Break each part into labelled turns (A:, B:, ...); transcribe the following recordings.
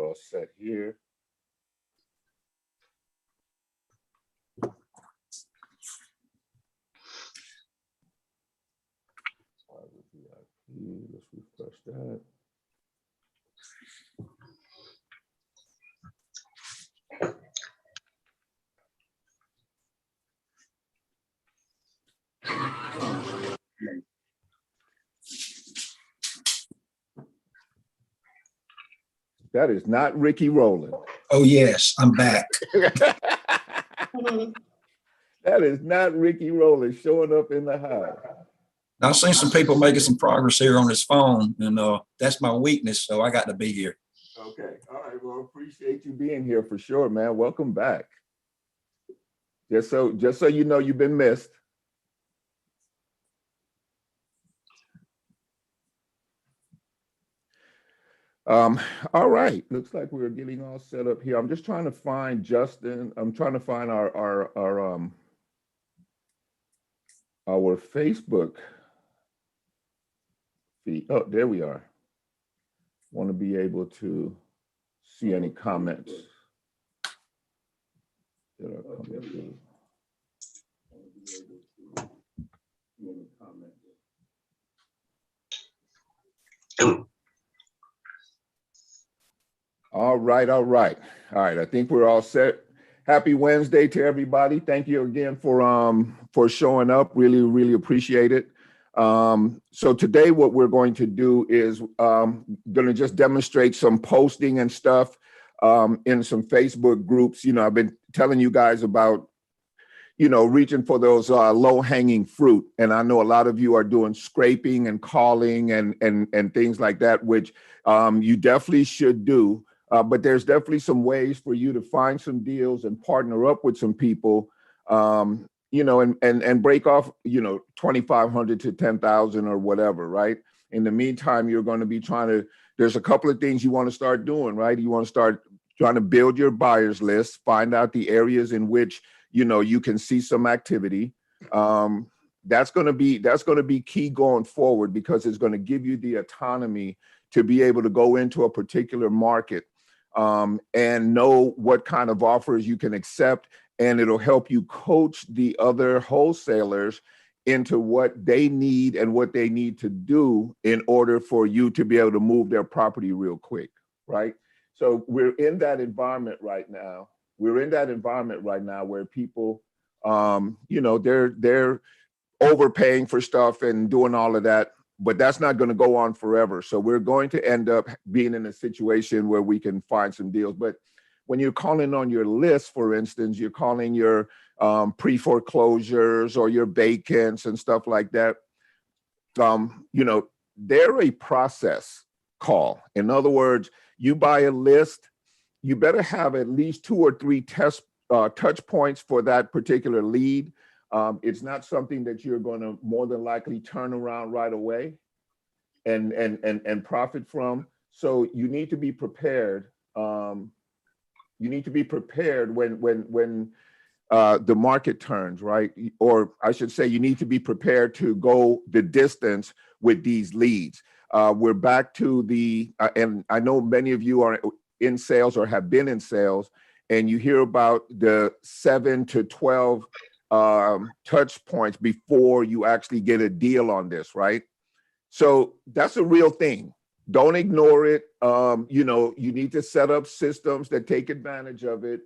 A: all set here. Let's refresh that. That is not Ricky Rowland.
B: Oh, yes, I'm back.
A: That is not Ricky Rowland showing up in the house.
B: I've seen some people making some progress here on this phone, and that's my weakness, so I got to be here.
A: Okay, all right, well, appreciate you being here for sure, man. Welcome back. Just so you know, you've been missed. All right, looks like we're getting all set up here. I'm just trying to find Justin. I'm trying to find our Facebook feed. Oh, there we are. Want to be able to see any comments that are coming through. All right. I think we're all set. Happy Wednesday to everybody. Thank you again for showing up. Really appreciate it. So today what we're going to do is going to just demonstrate some posting and stuff in some Facebook groups. You know, I've been telling you guys about, you know, reaching for those low-hanging fruit. And I know a lot of you are doing scraping and calling and things like that, which you definitely should do. But there's definitely some ways for you to find some deals and partner up with some people, you know, and break off, you know, 2,500 to 10,000 or whatever, right? In the meantime, you're going to be there's a couple of things you want to start doing, right? You want to start trying to build your buyers list, find out the areas in which, you know, you can see some activity. That's going to be key going forward, because it's going to give you the autonomy to be able to go into a particular market and know what kind of offers you can accept, and it'll help you coach the other wholesalers into what they need and what they need to do in order for you to be able to move their property real quick, right? So we're in that environment right now. Where people, you know, they're overpaying for stuff and doing all of that, but that's not going to go on forever. So we're going to end up being in a situation where we can find some deals. But when you're calling on your list, for instance, you're calling your pre-foreclosures or your vacants and stuff like that, you know, they're a process call. In other words, you buy a list, you better have at least 2 or 3 touch points for that particular lead. It's not something that you're going to more than likely turn around right away and profit from. So you need to be prepared. You need to be prepared when the market turns, right? Or I should say, you need to be prepared to go the distance with these leads. We're back to and I know many of you are in sales or have been in sales, and you hear about the 7 to 12 touch points before you actually get a deal on this, right? So that's a real thing. Don't ignore it. You know, you need to set up systems that take advantage of it.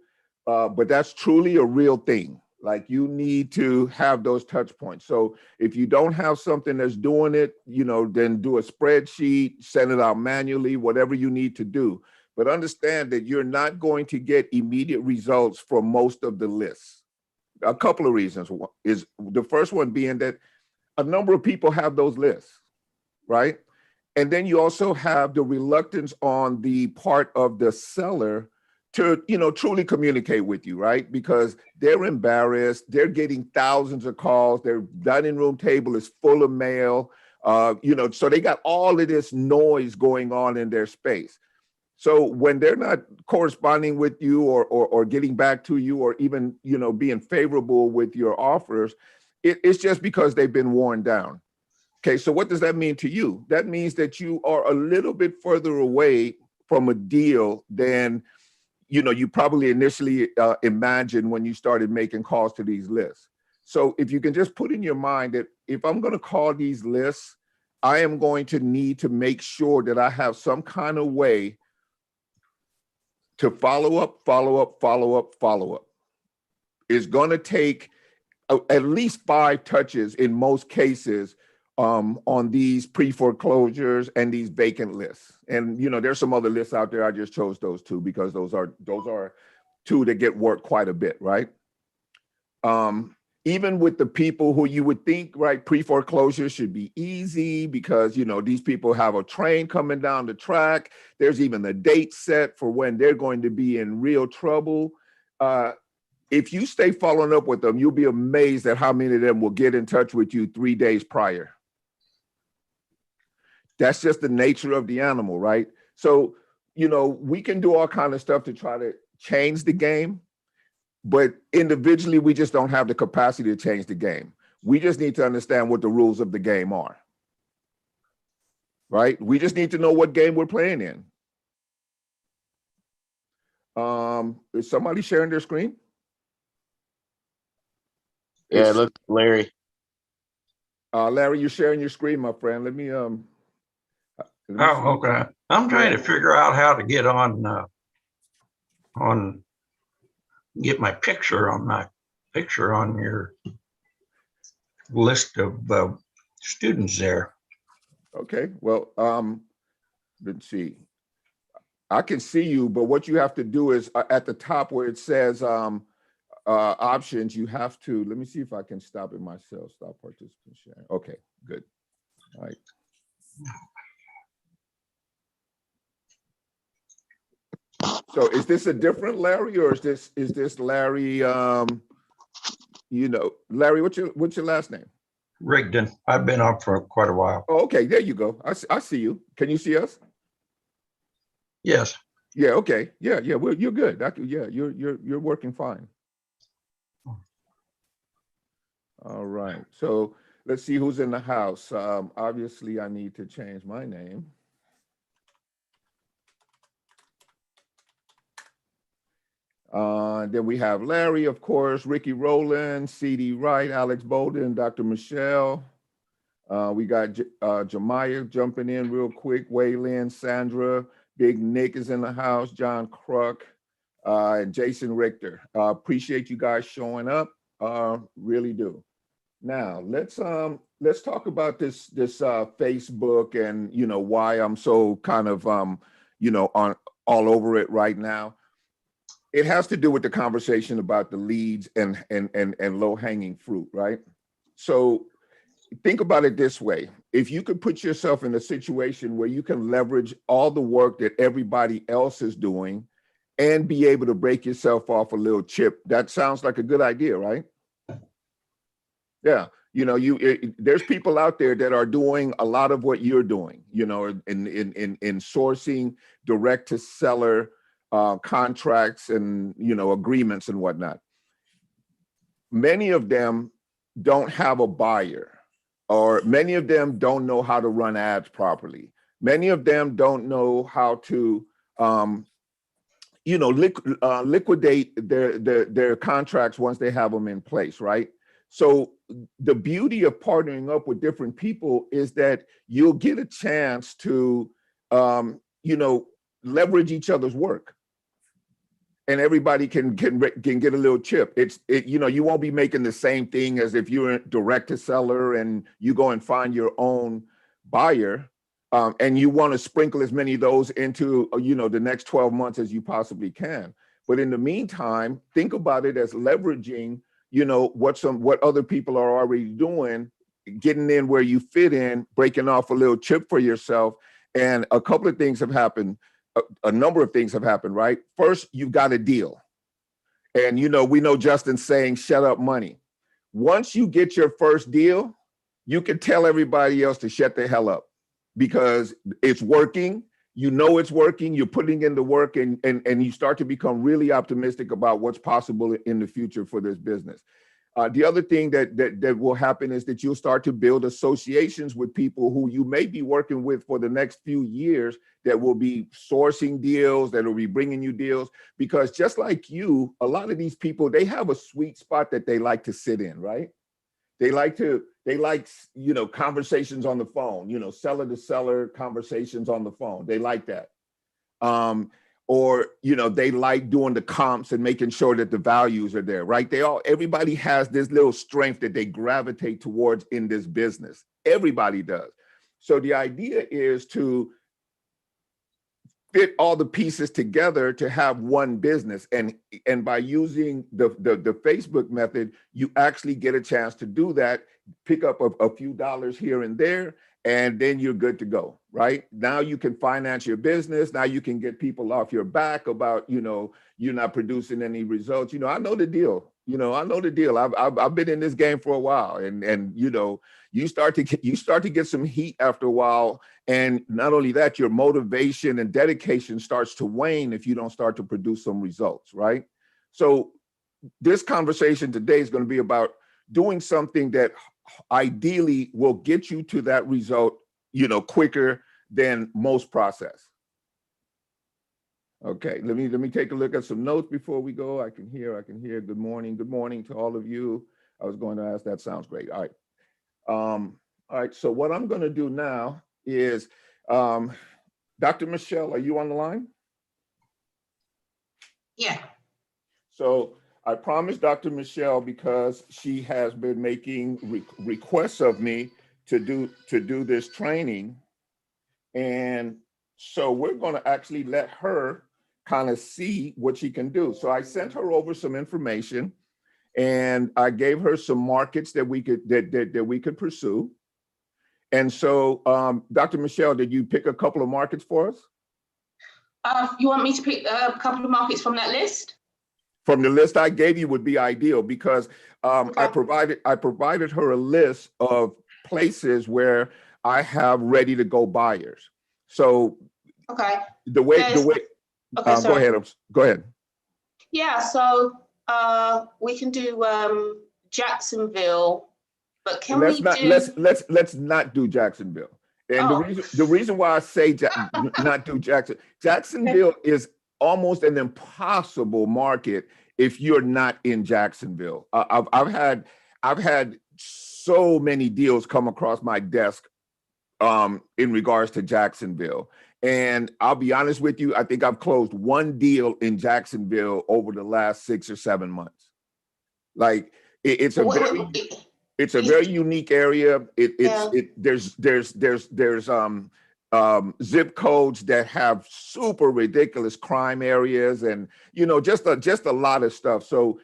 A: But that's truly a real thing. Like, you need to have those touch points. So if you don't have something that's doing it, you know, then do a spreadsheet, send it out manually, whatever you need to do. But understand that you're not going to get immediate results from most of the lists. A couple of reasons is the first one being that a number of people have those lists, right? And then you also have the reluctance on the part of the seller to, you know, truly communicate with you, right? Because they're embarrassed, they're getting thousands of calls, their dining room table is full of mail, you know, so they got all of this noise going on in their space. So when they're not corresponding with you or getting back to you, or even, you know, being favorable with your offers, it's just because they've been worn down. Okay, so what does that mean to you? That means that you are a little bit further away from a deal than, you probably initially imagined when you started making calls to these lists. So if you can just put in your mind that if I'm going to call these lists, I am going to need to make sure that I have some kind of way to follow up. It's going to take at least 5 touches in most cases on these pre-foreclosures and these vacant lists. And there's some other lists out there. I just chose those 2 because those are 2 that get worked quite a bit, right? Even with the people who you would think, right, pre-foreclosure should be easy because, these people have a train coming down the track. There's even a date set for when they're going to be in real trouble. If you stay following up with them, you'll be amazed at how many of them will get in touch with you 3 days prior. That's just the nature of the animal, right? So, we can do all kinds of stuff to try to change the game, but individually, we just don't have the capacity to change the game. We just need to understand what the rules of the game are, right? We just need to know what game we're playing in. Is somebody sharing their screen?
C: Yeah, look, Larry.
A: Larry, you're sharing your screen, my friend. Let me
D: Oh, okay. I'm trying to figure out how to get get my picture on your list of students there.
A: Okay, well, let's see. I can see you, but what you have to do is at the top where it says options, you have to, let me see if I can stop it myself. Stop participant sharing. Okay, good. All right. So is this a different Larry, or is this Larry? Larry, what's your last name?
D: Rigdon. I've been up for quite a while.
A: Oh, okay, there you go. I see you. Can you see us?
D: Yes.
A: Yeah. Okay. Yeah. Well, you're good. You're working fine. All right. So let's see who's in the house. Obviously, I need to change my name. Then we have Larry, of course, Ricky Rowland, C.D. Wright, Alex Bolden, Dr. Michelle. We got Jemiah jumping in real quick, Waylon, Sandra, Big Nick is in the house, John Kruk, and Jason Richter. Appreciate you guys showing up, really do. Now, let's talk about this Facebook and, why I'm so kind of, on all over it right now. It has to do with the conversation about the leads and low hanging fruit, right? So think about it this way. If you could put yourself in a situation where you can leverage all the work that everybody else is doing and be able to break yourself off a little chip, that sounds like a good idea, right? Yeah. There's people out there that are doing a lot of what you're doing, in sourcing direct to seller contracts and, agreements and whatnot. Many of them don't have a buyer, or many of them don't know how to run ads properly. Many of them don't know how to, liquidate their contracts once they have them in place, right? So the beauty of partnering up with different people is that you'll get a chance to, leverage each other's work, and everybody can get a little chip. You won't be making the same thing as if you're direct to seller and you go and find your own buyer, and you want to sprinkle as many of those into, the next 12 months as you possibly can. But in the meantime, think about it as leveraging, what other people are already doing, getting in where you fit in, breaking off a little chip for yourself. And a couple of things have happened. A number of things have happened, right? First, you've got a deal. And, we know Justin's saying, shut up money. Once you get your first deal, you can tell everybody else to shut the hell up because it's working. It's working. You're putting in the work, and you start to become really optimistic about what's possible in the future for this business. The other thing that will happen is that you'll start to build associations with people who you may be working with for the next few years that will be sourcing deals, that will be bringing you deals. Because just like you, a lot of these people, they have a sweet spot that they like to sit in, right? They like, you know, conversations on the phone, you know, seller to seller conversations on the phone. They like that. Or, you know, they like doing the comps and making sure that the values are there, right? Everybody has this little strength that they gravitate towards in this business. Everybody does. So the idea is to fit all the pieces together to have one business. And by using the Facebook method, you actually get a chance to do that, pick up a few dollars here and there, and then you're good to go, right? Now you can finance your business. Now you can get people off your back about, you know, you're not producing any results. You know, I know the deal. You know, I know the deal. I've been in this game for a while, and you know, you start to get some heat after a while. And not only that, your motivation and dedication starts to wane if you don't start to produce some results, right? So this conversation today is going to be about doing something that ideally will get you to that result, you know, quicker than most process. Okay, let me take a look at some notes before we go. I can hear. Good morning to all of you. I was going to ask, that sounds great. All right. All right, so what I'm going to do now is, Dr. Michelle, are you on the line?
E: Yeah.
A: So I promised Dr. Michelle, because she has been making requests of me to do this training. And so we're going to actually let her kind of see what she can do. So I sent her over some information, and I gave her some markets that we could pursue. And so, Dr. Michelle, did you pick a couple of markets for us?
E: You want me to pick a couple of markets from that list?
A: From the list I gave you would be ideal, because
E: Okay.
A: I provided her a list of places where I have ready to go buyers. So
E: Okay.
A: Go ahead.
E: Yeah, so we can do Jacksonville, but can
A: let's
E: we
A: not
E: do?
A: let's not do Jacksonville. And the reason why I say not do Jacksonville is almost an impossible market if you're not in Jacksonville. I've had so many deals come across my desk in regards to Jacksonville. And I'll be honest with you, I think I've closed one deal in Jacksonville over the last 6 or 7 months. Like it's a very unique area. There's zip codes that have super ridiculous crime areas, and you know, just a lot of stuff. So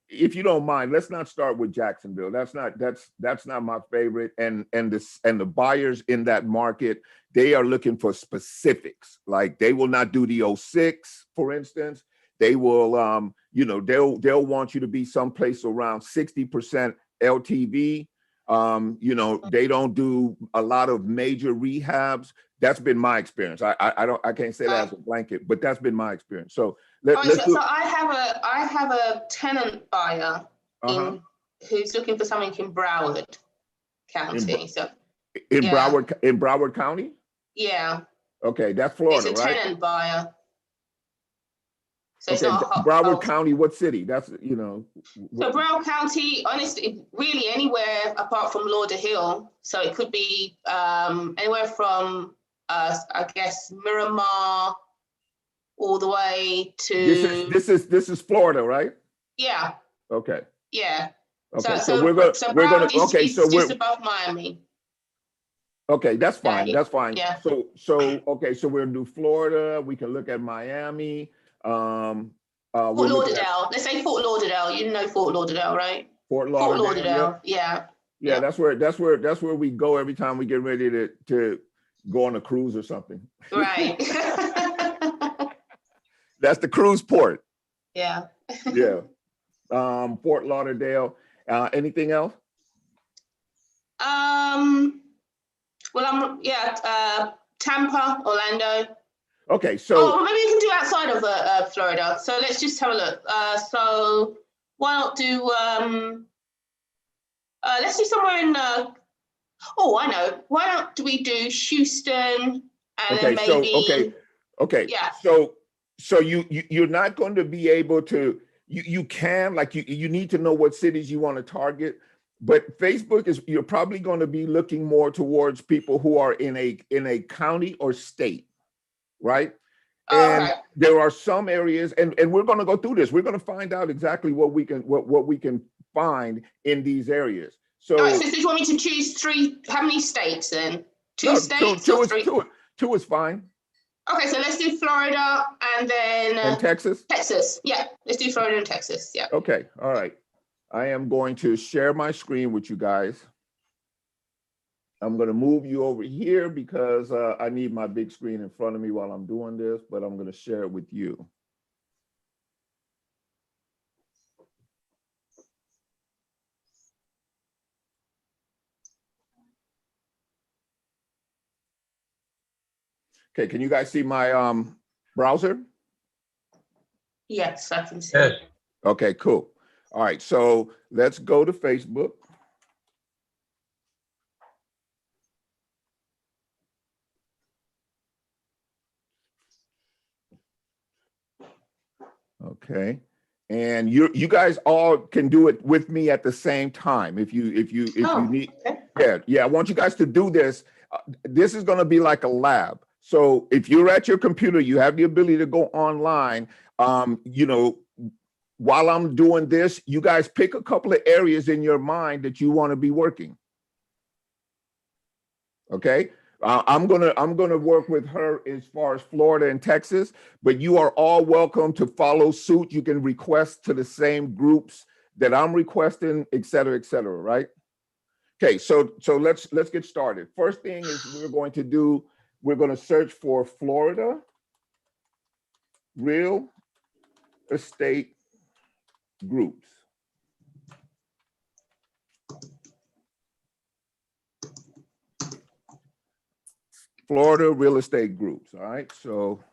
A: if you don't mind, let's not start with Jacksonville. That's not my favorite. And the buyers in that market, they are looking for specifics. Like they will not do the 06, for instance. They will you know, they'll want you to be someplace around 60% LTV. You know, they don't do a lot of major rehabs. That's been my experience. I can't say that as a blanket, but that's been my experience. So
E: so I have a tenant buyer who's looking for something in Broward County.
A: In Broward County?
E: Yeah.
A: Okay, that's Florida,
E: it's a
A: right?
E: tenant buyer. So
A: okay, Broward County, what city? That's, you know.
E: So Broward County, honestly, really anywhere apart from Lauderhill. So it could be anywhere from, I guess, Miramar all the way to.
A: This is Florida, right?
E: Yeah.
A: Okay.
E: Yeah.
A: Okay.
E: So
A: we're gonna
E: okay. So we're just above Miami.
A: Okay, that's fine. That's fine.
E: Yeah.
A: So okay, so we're gonna do Florida. We can look at Miami.
E: Fort Lauderdale. Let's say Fort Lauderdale. You know Fort Lauderdale, right?
A: Fort Lauderdale.
E: Yeah.
A: Yeah, that's where we go every time we get ready to go on a cruise or something.
E: Right.
A: That's the cruise port.
E: Yeah.
A: Yeah. Fort Lauderdale. Anything else?
E: Well, Tampa, Orlando.
A: Okay, so
E: maybe we can do outside of Florida. So let's just have a look. So why not do Let's do somewhere in, oh, I know. Why don't we do Houston and then maybe,
A: Okay.
E: yeah.
A: So you're not going to be able to, you can, like you need to know what cities you want to target, but Facebook is, you're probably going to be looking more towards people who are in a county or state, right? And
E: Okay.
A: there are some areas, and we're going to go through this. We're going to find out exactly what we can find in these areas. So,
E: All right, so do you want me to choose three? How many states then? Two states
A: two
E: or
A: is
E: three?
A: two is fine.
E: Okay, so let's do Florida and then
A: And Texas?
E: Texas. Yeah, let's do Florida and Texas. Yeah.
A: Okay, all right. I am going to share my screen with you guys. I'm going to move you over here because I need my big screen in front of me while I'm doing this, but I'm going to share it with you. Okay, can you guys see my browser?
E: Yes, I can see.
D: Yes.
A: Okay, cool. All right, so let's go to Facebook. Okay, and you guys all can do it with me at the same time if you need.
E: Okay.
A: Yeah. I want you guys to do this. This is going to be like a lab. So if you're at your computer, you have the ability to go online. You know, while I'm doing this, you guys pick a couple of areas in your mind that you want to be working. Okay. I'm gonna work with her as far as Florida and Texas, but you are all welcome to follow suit. You can request to the same groups that I'm requesting, et cetera, right? Okay, so let's get started. First thing is we're going to search for Florida real estate groups. Florida real estate groups. All right, so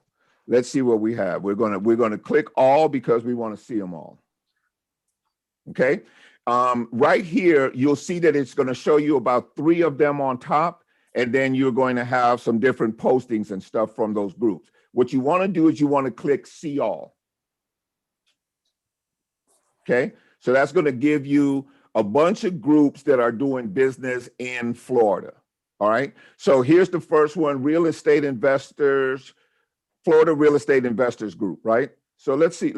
A: let's see what we have. We're gonna click all because we want to see them all. Okay, right here you'll see that it's going to show you about 3 of them on top, and then you're going to have some different postings and stuff from those groups. What you want to do is you want to click see all. Okay, so that's going to give you a bunch of groups that are doing business in Florida. All right, so here's the first one, real estate investors, Florida real estate investors group, right? So let's see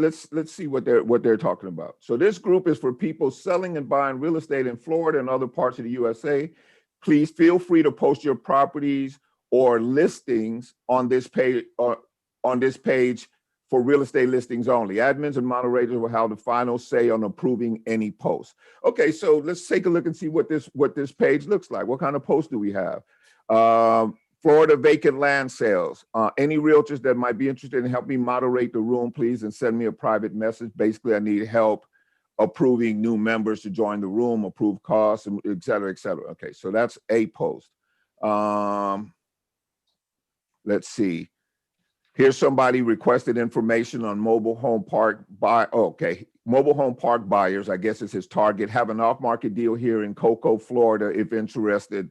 A: what they're talking about. So this group is for people selling and buying real estate in Florida and other parts of the USA. Please feel free to post your properties or listings on this page for real estate listings only. Admins and moderators will have the final say on approving any post. Okay, so let's take a look and see what this page looks like. What kind of posts do we have? Florida vacant land sales. Any realtors that might be interested in helping me moderate the room, please, and send me a private message. Basically, I need help approving new members to join the room, approve costs, and et cetera, et cetera. Okay, so that's a post. Let's see. Here's somebody requested information on mobile home park mobile home park buyers. I guess it's his target. Have an off-market deal here in Cocoa, Florida. If interested,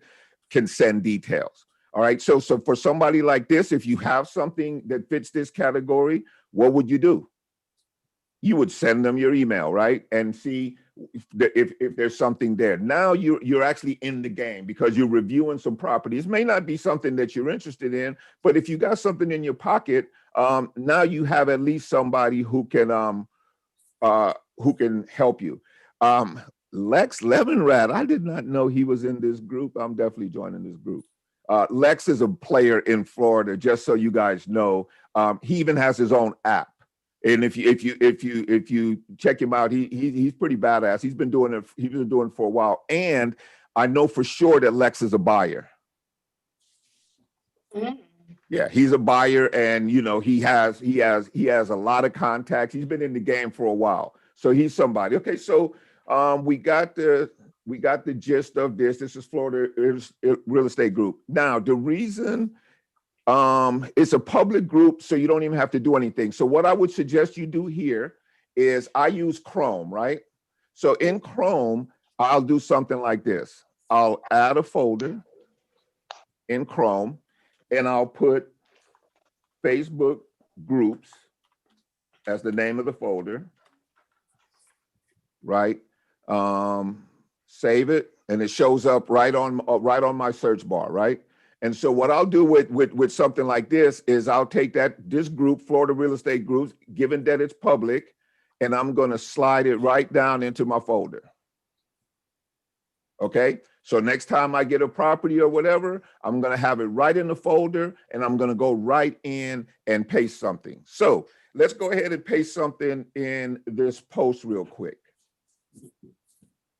A: can send details. All right. So for somebody like this, if you have something that fits this category, what would you do? You would send them your email, right? And see if there's something there. Now you're actually in the game because you're reviewing some properties. May not be something that you're interested in, but if you got something in your pocket, now you have at least somebody who can help you. Lex Levinrad, I did not know he was in this group. I'm definitely joining this group. Lex is a player in Florida, just so you guys know. He even has his own app. And if you check him out, he's pretty badass. He's been doing it for a while. And I know for sure that Lex is a buyer. Mm-hmm. Yeah, he's a buyer, and you know he has a lot of contacts. He's been in the game for a while, so he's somebody. Okay, so we got the gist of this. This is Florida Real Estate Group. Now the reason it's a public group, so you don't even have to do anything. So what I would suggest you do here is I use Chrome, right? So in Chrome, I'll do something like this. I'll add a folder in Chrome and I'll put Facebook groups as the name of the folder, right? Save it and it shows up right on my search bar, right? And so what I'll do with something like this is I'll take this group, Florida Real Estate Groups, given that it's public, and I'm going to slide it right down into my folder. Okay, so next time I get a property or whatever, I'm going to have it right in the folder and I'm going to go right in and paste something. So let's go ahead and paste something in this post real quick.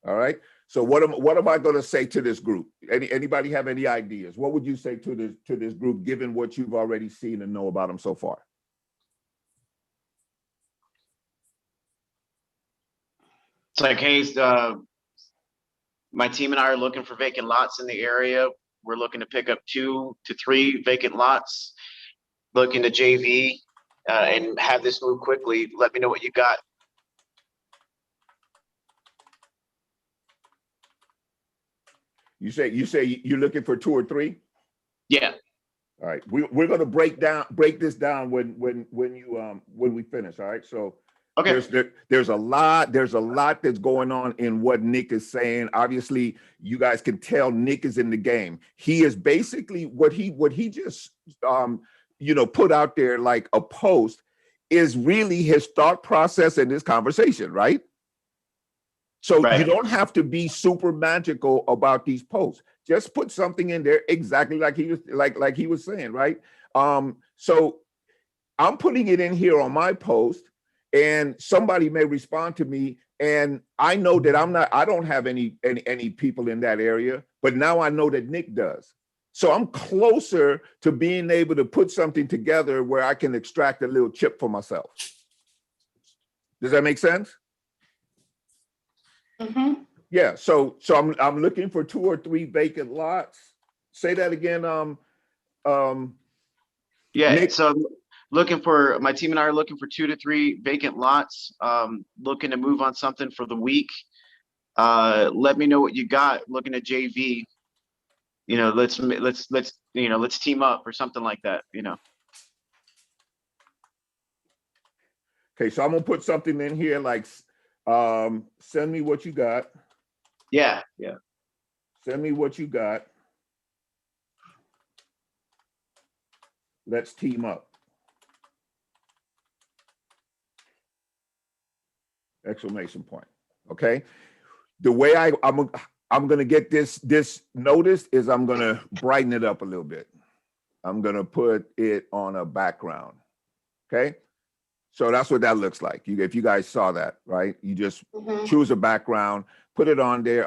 A: All right. So what am I going to say to this group? Anybody have any ideas? What would you say to this group, given what you've already seen and know about them so far?
C: It's like, hey, my team and I are looking for vacant lots in the area. We're looking to pick up 2 to 3 vacant lots, looking to JV and have this move quickly. Let me know what you got.
A: You say you're looking for 2 or 3?
C: Yeah.
A: All right. We're going to break this down when we finish. All right. So
C: Okay.
A: there's a lot that's going on in what Nick is saying. Obviously, you guys can tell Nick is in the game. He is basically what he just put out there like a post is really his thought process in this conversation, right? So
C: Right.
A: you don't have to be super magical about these posts. Just put something in there exactly like he was saying, right? So I'm putting it in here on my post, and somebody may respond to me, and I know that I don't have any people in that area, but now I know that Nick does. So I'm closer to being able to put something together where I can extract a little chip for myself. Does that make sense?
E: Mm-hmm.
A: Yeah, so I'm looking for 2 or 3 vacant lots. Say that again.
C: Yeah.
A: Nick.
C: So my team and I are looking for 2 to 3 vacant lots. Looking to move on something for the week. Let me know what you got. Looking at JV. Let's team up or something like that.
A: Okay, so I'm gonna put something in here like, send me what you got.
C: Yeah.
A: Send me what you got. Let's team up. Exclamation point. Okay. The way I'm gonna get this noticed is I'm gonna brighten it up a little bit. I'm gonna put it on a background. Okay. So that's what that looks like. If you guys saw that, right? You just choose a background, put it on there.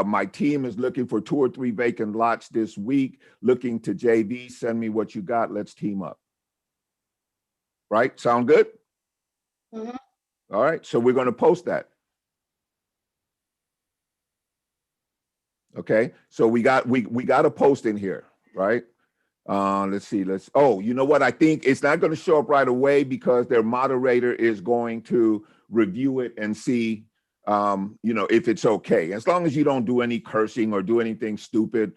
A: My team is looking for 2 or 3 vacant lots this week, looking to JV. Send me what you got. Let's team up. Right? Sound good?
E: Mm-hmm.
A: All right. So we're going to post that. Okay. So we got a post in here, right? Let's see. You know what? I think it's not going to show up right away because their moderator is going to review it and see, if it's okay. As long as you don't do any cursing or do anything stupid,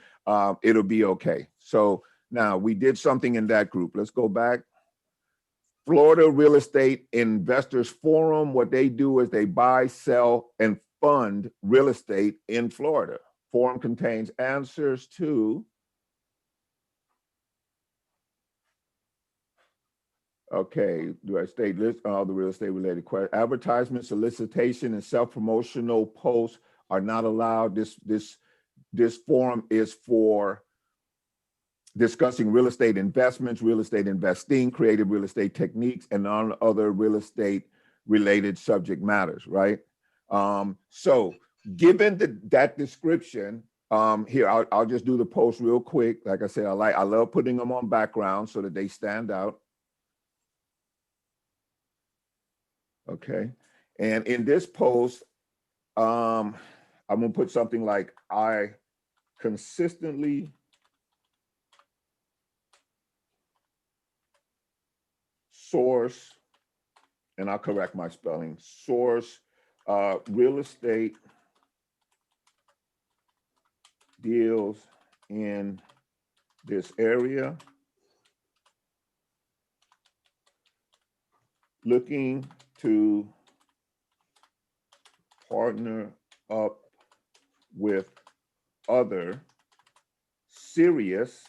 A: it'll be okay. So now we did something in that group. Let's go back. Florida Real Estate Investors Forum. What they do is they buy, sell, and fund real estate in Florida. Forum contains answers to do I state list all the real estate related questions? Advertisement, solicitation, and self-promotional posts are not allowed. This forum is for discussing real estate investments, real estate investing, creative real estate techniques, and on other real estate related subject matters, right? So given that description, here, I'll just do the post real quick. Like I said, I love putting them on background so that they stand out. Okay. And in this post, I'm gonna put something like, I consistently source, and I'll correct my spelling, source real estate deals in this area, looking to partner up with other serious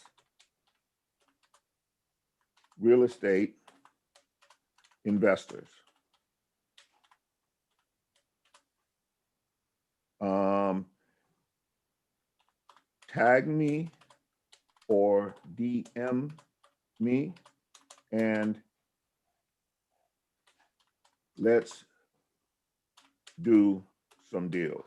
A: real estate investors. Tag me or DM me and let's do some deals.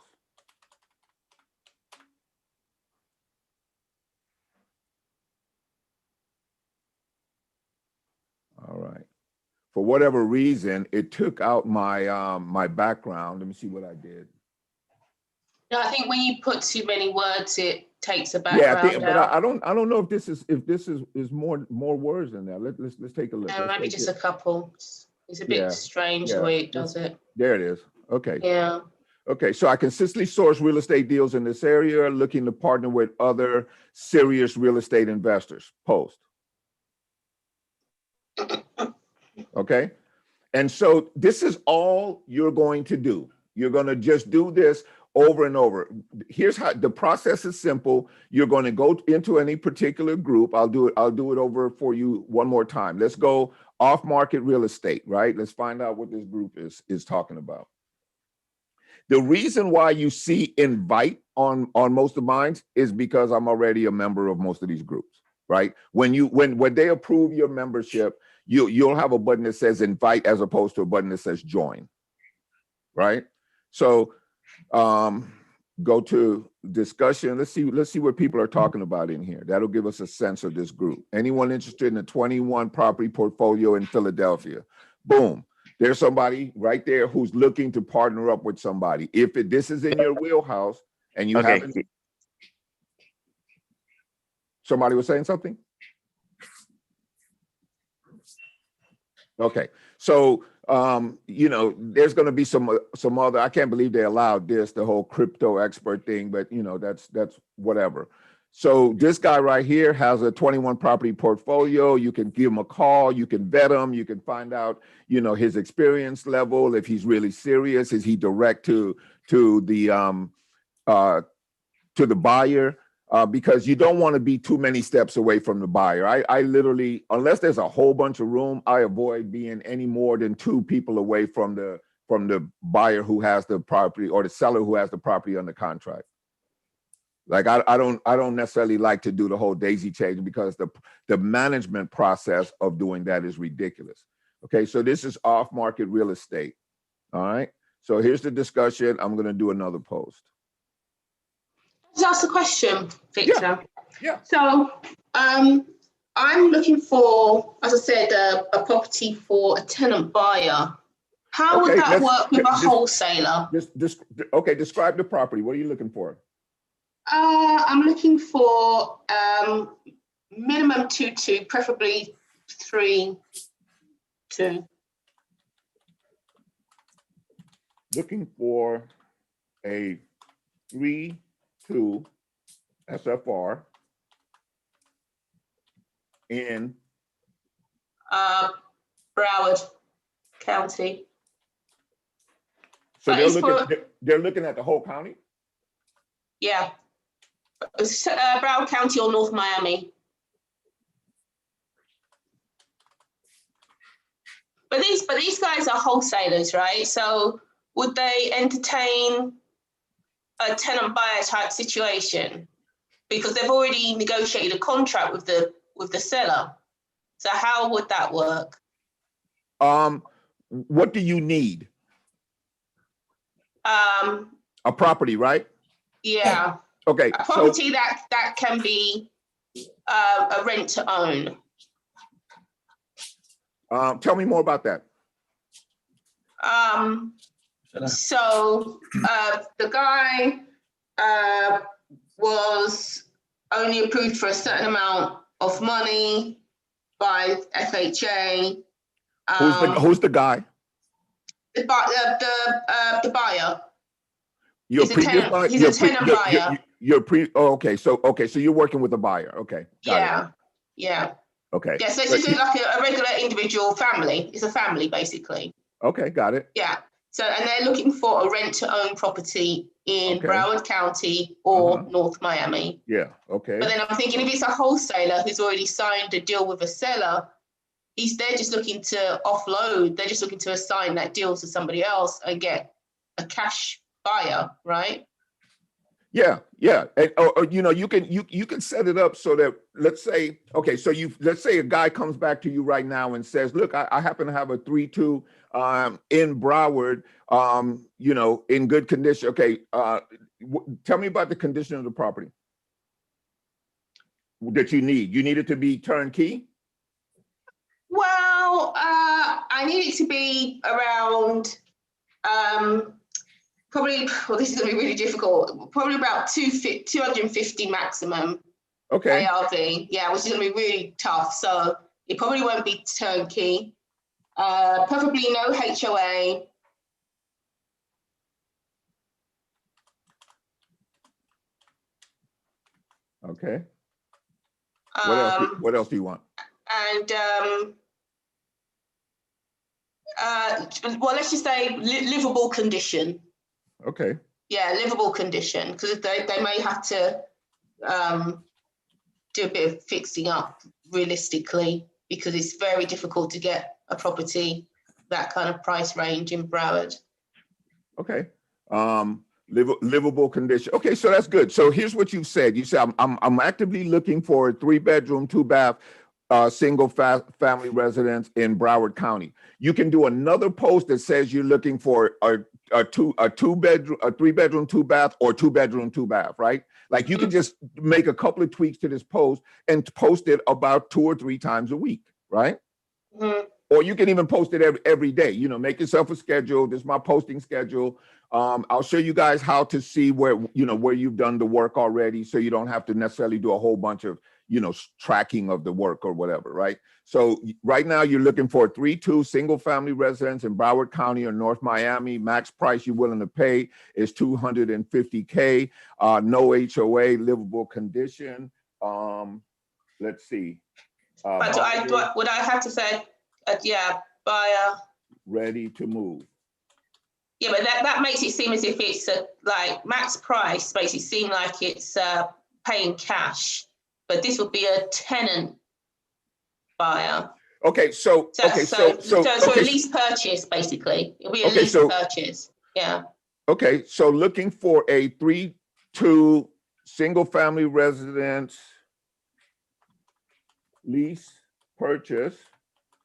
A: All right. For whatever reason, it took out my my background. Let me see what I did.
E: No, I think when you put too many words, it takes the
A: Yeah, I
E: background
A: think, but
E: out.
A: I don't know if this is more words than that. Let's take a look.
E: No,
A: Let's
E: maybe
A: take
E: just
A: it.
E: a couple. It's a bit
A: Yeah,
E: strange
A: yeah.
E: the way it does it.
A: There it is. Okay.
E: Yeah.
A: Okay, so I consistently source real estate deals in this area, looking to partner with other serious real estate investors. Post. Okay. And so this is all you're going to do. You're going to just do this over and over. Here's how the process is simple. You're going to go into any particular group. I'll do it over for you one more time. Let's go off market real estate, right? Let's find out what this group is talking about. The reason why you see invite on most of mine is because I'm already a member of most of these groups, right? When they approve your membership, you'll have a button that says invite as opposed to a button that says join, right? So go to discussion. Let's see what people are talking about in here. That'll give us a sense of this group. Anyone interested in a 21 property portfolio in Philadelphia? Boom. There's somebody right there who's looking to partner up with somebody. If this is in your wheelhouse and you haven't, somebody was saying something? Okay, so you know, there's going to be some other. I can't believe they allowed this, the whole crypto expert thing, but you know, that's whatever. So this guy right here has a 21 property portfolio. You can give him a call. You can vet him. You can find out, you know, his experience level. If he's really serious, is he direct to the buyer? Because you don't want to be too many steps away from the buyer. I literally, unless there's a whole bunch of room, I avoid being any more than 2 people away from the buyer who has the property or the seller who has the property under contract. Like I don't necessarily like to do the whole daisy chain because the management process of doing that is ridiculous. Okay, so this is off market real estate. All right. So here's the discussion. I'm going to do another post.
E: Let's ask a question, Victor.
A: Yeah.
E: So I'm looking for, as I said, a property for a tenant buyer. How would that work with a wholesaler?
A: Okay, describe the property. What are you looking for?
E: I'm looking for minimum 2-2, preferably 3-2.
A: Looking for a 3-2 SFR in
E: Broward County.
A: So they're looking at the whole county?
E: Yeah. Broward County or North Miami. But these guys are wholesalers, right? So would they entertain a tenant buyer type situation? Because they've already negotiated a contract with the seller. So how would that work?
A: What do you need? A property, right?
E: Yeah.
A: Okay.
E: A property that can be a rent to own.
A: Tell me more about that.
E: So the guy was only approved for a certain amount of money by FHA.
A: Who's the guy?
E: The buyer.
A: Your
E: He's
A: previous buyer.
E: He's a tenant buyer.
A: okay. So you're working with a buyer. Okay. Got it.
E: Yeah.
A: Okay.
E: Yeah, so it's just like a regular individual family. It's a family, basically.
A: Okay, got it.
E: Yeah. So, and they're looking for a rent-to-own property in
A: Okay.
E: Broward County or North Miami.
A: Yeah, okay.
E: But then I'm thinking if it's a wholesaler who's already signed a deal with a seller, they're just looking to offload. They're just looking to assign that deal to somebody else and get a cash buyer, right?
A: Yeah. And, or, you can set it up so that, let's say, okay, so let's say a guy comes back to you right now and says, look, I happen to have a 3-2 in Broward, in good condition. Okay, tell me about the condition of the property that you need. You need it to be turnkey?
E: Well, I need it to be around probably, well, this is going to be really difficult, probably about 250 maximum.
A: Okay.
E: ARV, yeah, which is going to be really tough. So it probably won't be turnkey. Preferably no HOA.
A: Okay. What else do you want?
E: And well, let's just say livable condition.
A: Okay.
E: Yeah, livable condition, because they may have to do a bit of fixing up realistically, because it's very difficult to get a property that kind of price range in Broward. Okay.
A: Livable condition. Okay, so that's good. So here's what you said. You said I'm actively looking for a 3-bedroom, 2-bath, single family residence in Broward County. You can do another post that says you're looking for a 3-bedroom, 2-bath, or 2-bedroom, 2-bath, right? Like you can just make a couple of tweaks to this post and post it about 2 or 3 times a week, right? Or you can even post it every day. Make yourself a schedule. This is my posting schedule. I'll show you guys how to see where you've done the work already, so you don't have to necessarily do a whole bunch of tracking of the work or whatever, right? So right now you're looking for a 3-2 single family residence in Broward County or North Miami. Max price you're willing to pay is $250K. No HOA, livable condition. Let's see.
E: But would I have to say, buyer
A: ready to move?
E: Yeah, but that makes it seem as if it's like max price makes it seem like it's paying cash, but this would be a tenant buyer.
A: Okay, so
E: a lease purchase, basically. It'll be a lease purchase. Yeah.
A: Okay, so looking for a 3-2 single family residence lease purchase.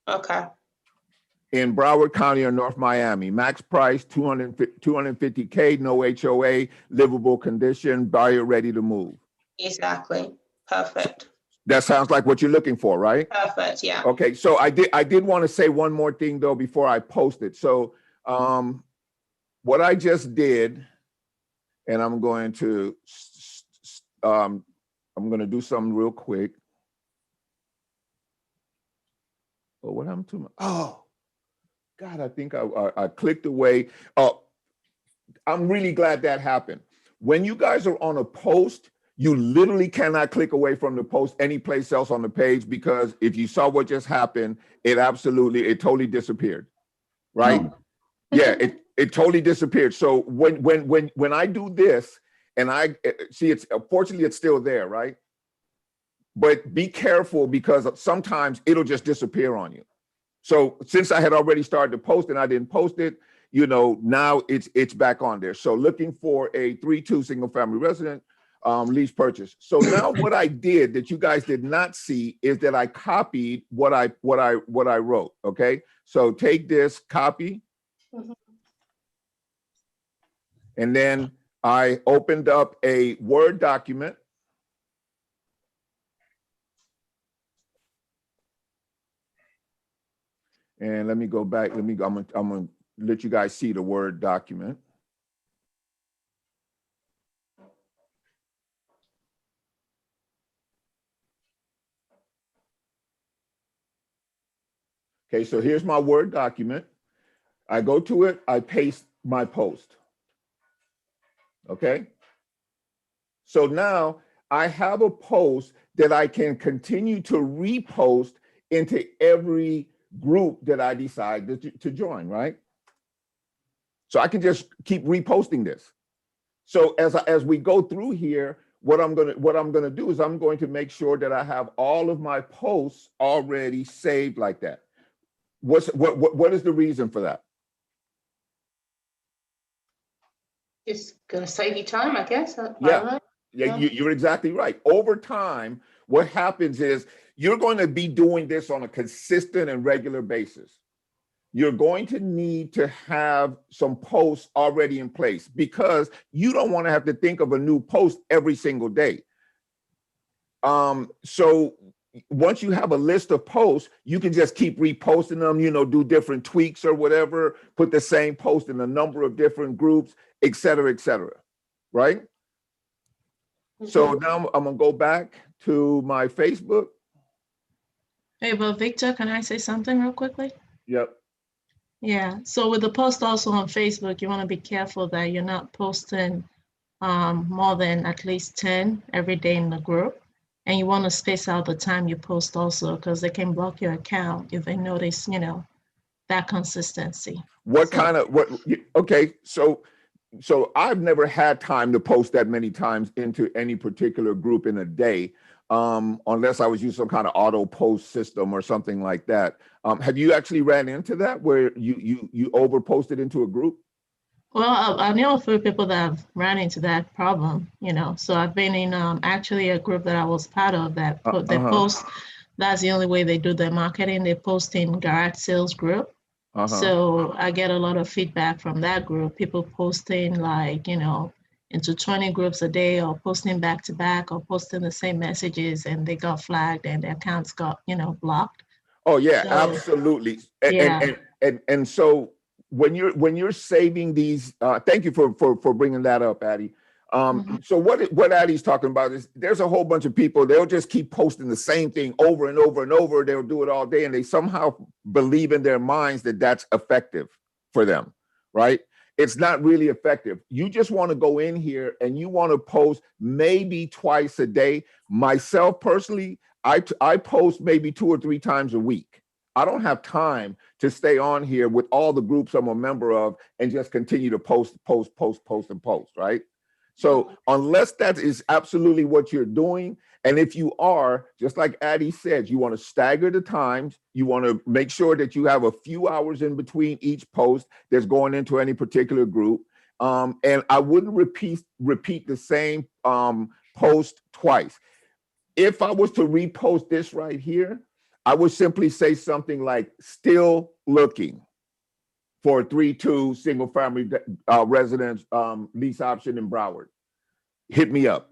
E: Okay.
A: In Broward County or North Miami. Max price $250K, no HOA, livable condition, buyer ready to move.
E: Exactly. Perfect.
A: That sounds like what you're looking for, right?
E: Perfect, yeah.
A: Okay, so I did want to say one more thing though before I post it. So what I just did, and I'm going to do something real quick. Oh, what happened to my, God, I think I clicked away. Oh, I'm really glad that happened. When you guys are on a post, you literally cannot click away from the post any place else on the page, because if you saw what just happened, it totally disappeared, right?
D: No.
A: Yeah, it totally disappeared. So when I do this and I see fortunately it's still there, right? But be careful, because sometimes it'll just disappear on you. So since I had already started to post and I didn't post it, now it's back on there. So looking for a 3-2 single family resident lease purchase. So now what I did that you guys did not see is that I copied what I wrote. Okay, so take this, copy, and then I opened up a Word document. And let me go back. I'm gonna let you guys see the Word document. Okay, so here's my Word document. I go to it, I paste my post. Okay. So now I have a post that I can continue to repost into every group that I decide to join, right? So I can just keep reposting this. So as we go through here, what I'm gonna do is I'm going to make sure that I have all of my posts already saved like that. What is the reason for that?
E: It's gonna save you time, I guess. I don't
A: Yeah.
E: know.
A: Yeah, you're exactly right. Over time, what happens is you're going to be doing this on a consistent and regular basis. You're going to need to have some posts already in place because you don't want to have to think of a new post every single day. So once you have a list of posts, you can just keep reposting them, do different tweaks or whatever, put the same post in a number of different groups, et cetera, right? So now I'm gonna go back to my Facebook.
F: Hey, but Victor, can I say something real quickly?
A: Yep.
F: Yeah, so with the post also on Facebook, you want to be careful that you're not posting more than at least 10 every day in the group. And you want to space out the time you post also, because they can block your account if they notice, that consistency.
A: Okay, so I've never had time to post that many times into any particular group in a day, unless I was using some kind of auto post system or something like that. Have you actually ran into that where you over posted into a group?
F: Well, I know a few people that have ran into that problem, So I've been in actually a group that I was part of that they post. That's the only way they do their marketing. They post in garage sales group. So I get a lot of feedback from that group, people posting into 20 groups a day or posting back to back or posting the same messages, and they got flagged and their accounts got, blocked.
A: Oh yeah, so, absolutely. And so when you're saving these, thank you for bringing that up, Addie. So what Addie's talking about is there's a whole bunch of people, they'll just keep posting the same thing over and over and over. They'll do it all day and they somehow believe in their minds that that's effective for them, right? It's not really effective. You just want to go in here and you want to post maybe twice a day. Myself personally, I post maybe 2 or 3 times a week. I don't have time to stay on here with all the groups I'm a member of and just continue to post, right? So unless that is absolutely what you're doing, and if you are, just like Addie said, you want to stagger the times, you want to make sure that you have a few hours in between each post that's going into any particular group. And I wouldn't repeat the same post twice. If I was to repost this right here, I would simply say something like, still looking for a 3-2 single family residence lease option in Broward. Hit me up,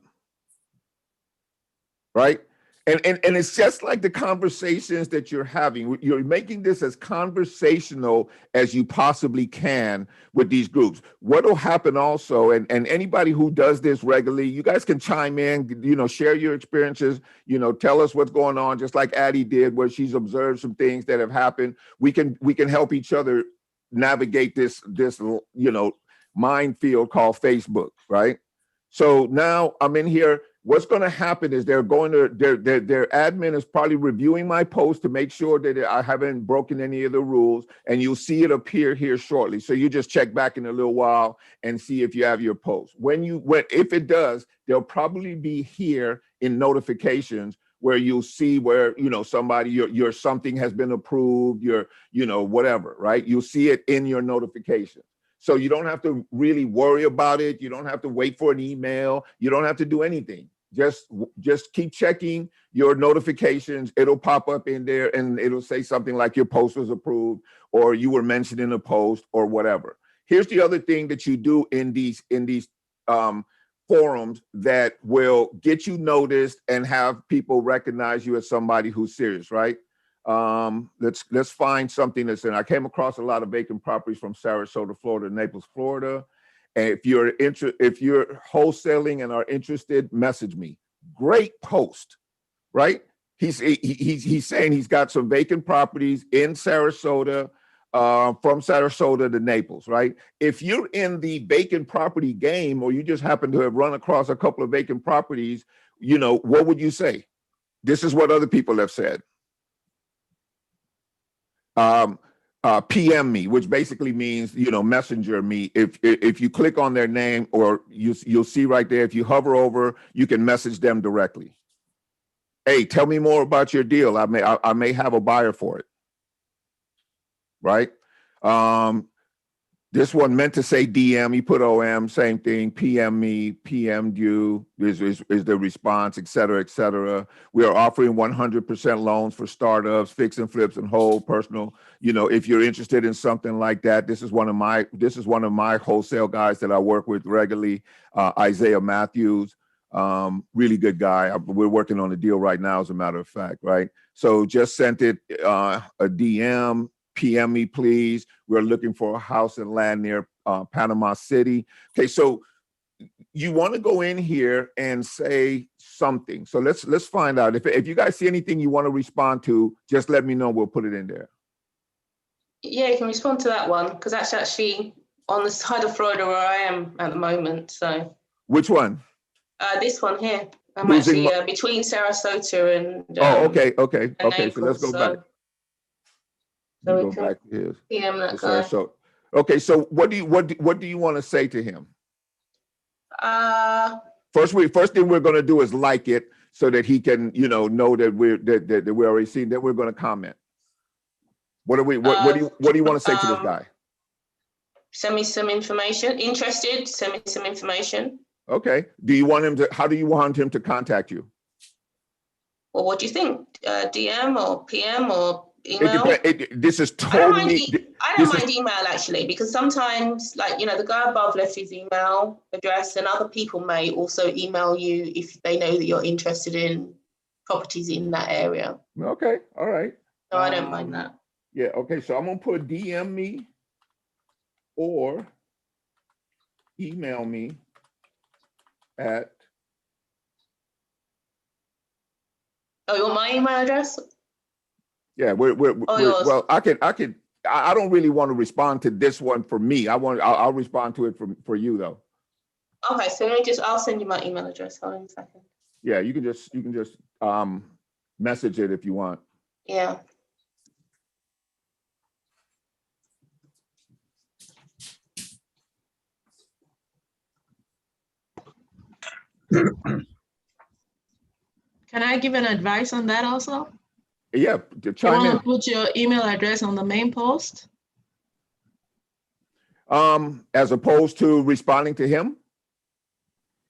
A: right? And it's just like the conversations that you're having. You're making this as conversational as you possibly can with these groups. What will happen also, and anybody who does this regularly, you guys can chime in, share your experiences, tell us what's going on, just like Addie did, where she's observed some things that have happened. We can help each other navigate this minefield called Facebook, right? So now I'm in here. What's going to happen is their admin is probably reviewing my post to make sure that I haven't broken any of the rules, and you'll see it appear here shortly. So you just check back in a little while and see if you have your post. If it does, they'll probably be here in notifications where you'll see where, somebody, your something has been approved, your, whatever, right? You'll see it in your notifications. So you don't have to really worry about it. You don't have to wait for an email. You don't have to do anything. Just keep checking your notifications. It'll pop up in there and it'll say something like your post was approved or you were mentioned in a post or whatever. Here's the other thing that you do in these forums that will get you noticed and have people recognize you as somebody who's serious, right? Let's find something that's in. I came across a lot of vacant properties from Sarasota, Florida, Naples, Florida. And if you're wholesaling and are interested, message me. Great post, right? He's saying he's got some vacant properties in Sarasota. from Sarasota to Naples, right? If you're in the vacant property game, or you just happen to have run across a couple of vacant properties, you know, what would you say? This is what other people have said. PM me, which basically means, you know, messenger me. If you click on their name, or you'll see right there, if you hover over, you can message them directly. Hey, tell me more about your deal. I may have a buyer for it. Right? This one meant to say DM, he put OM, same thing, PM me, PM'd you, is the response, et cetera, et cetera. We are offering 100% loans for startups, fix and flips and hold personal. You know, if you're interested in something like that, this is one of my wholesale guys that I work with regularly, Isaiah Matthews, really good guy. We're working on a deal right now, as a matter of fact, right? So just sent it a DM, PM me, please. We're looking for a house and land near Panama City. Okay, so you want to go in here and say something. So let's find out. If you guys see anything you want to respond to, just let me know. We'll put it in there.
E: Yeah, you can respond to that one, because that's actually on the side of Florida where I am at the moment. So
A: which one?
E: This one here. I'm actually between Sarasota and
A: okay.
E: Naples,
A: So let's go back.
E: So we
A: go
E: can
A: back to his.
E: PM that guy.
A: So okay, so what do you want to say to him? First thing we're going to do is like it, so that he can, you know that we're already seeing that. We're going to comment. What do you want to say to this guy?
E: Send me some information. Interested? Send me some information.
A: Okay. Do you want him to? How do you want him to contact you?
E: Well, what do you think? DM or PM or email?
A: This is totally.
E: I don't mind email, actually, because sometimes, like, you know, the guy above left his email address, and other people may also email you if they know that you're interested in properties in that area.
A: Okay. All right.
E: So I don't mind that.
A: Yeah. Okay. So I'm gonna put DM me or email me at.
E: Oh, you want my email address?
A: Yeah, well, I don't really want to respond to this one for me. I'll respond to it for you though.
E: Okay, so I'll send you my email address. Hold on a second.
A: Yeah, you can just message it if you want.
E: Yeah.
F: Can I give an advice on that also?
A: Yeah,
F: You
A: chime
F: want
A: in.
F: to put your email address on the main post?
A: As opposed to responding to him?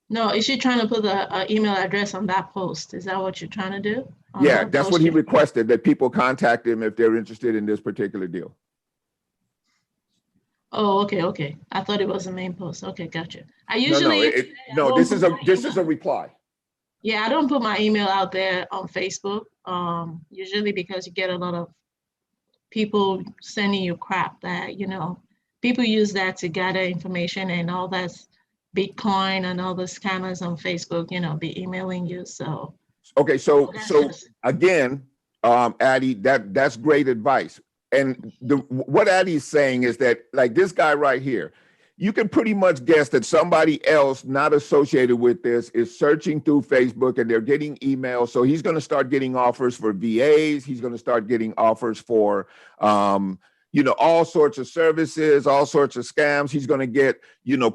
F: No, is she trying to put the email address on that post? Is that what you're trying to do?
A: Yeah, that's what he requested, that people contact him if they're interested in this particular deal.
F: Oh, okay. I thought it was the main post. Okay, gotcha. I usually
A: this is a reply.
F: Yeah, I don't put my email out there on Facebook, usually because you get a lot of people sending you crap that, you know, people use that to gather information, and all that's Bitcoin and all the scammers on Facebook, you know, be emailing you. So
A: okay, so again, Addie, that's great advice. And what Addie's saying is that, like, this guy right here, you can pretty much guess that somebody else not associated with this is searching through Facebook, and they're getting emails. So he's going to start getting offers for VAs. He's going to start getting offers for, all sorts of services, all sorts of scams. He's going to get,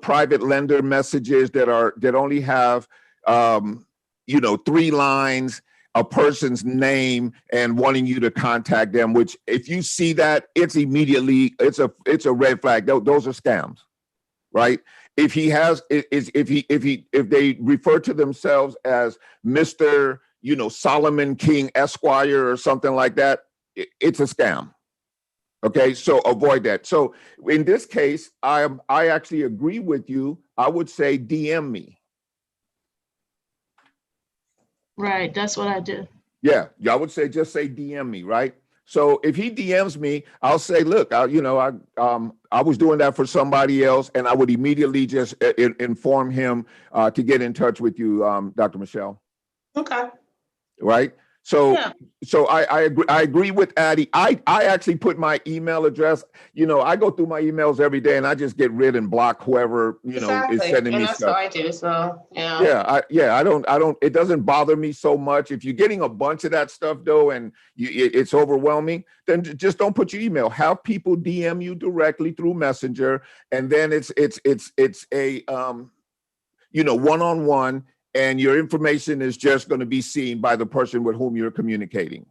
A: private lender messages that only have, 3 lines, a person's name, and wanting you to contact them. Which, if you see that, it's a red flag. Those are scams. Right? If they refer to themselves as Mr. Solomon King Esquire or something like that, it's a scam. Okay, so avoid that. So in this case, I actually agree with you. I would say DM me. Right,
F: that's what I do.
A: Yeah, I would say just say DM me, right? So if he DMs me, I'll say, look, I was doing that for somebody else, and I would immediately just inform him to get in touch with you, Dr. Michelle.
E: Okay.
A: Right. So,
F: Yeah.
A: so I agree with Addie. I actually put my email address, I go through my emails every day and I just get rid and block whoever, is
E: Exactly.
A: sending
E: And
A: me
E: that's
A: stuff.
E: what I do as well. Yeah.
A: I don't, it doesn't bother me so much. If you're getting a bunch of that stuff though, and it's overwhelming, then just don't put your email. Have people DM you directly through Messenger. And then it's a, one-on-one, and your information is just going to be seen by the person with whom you're communicating.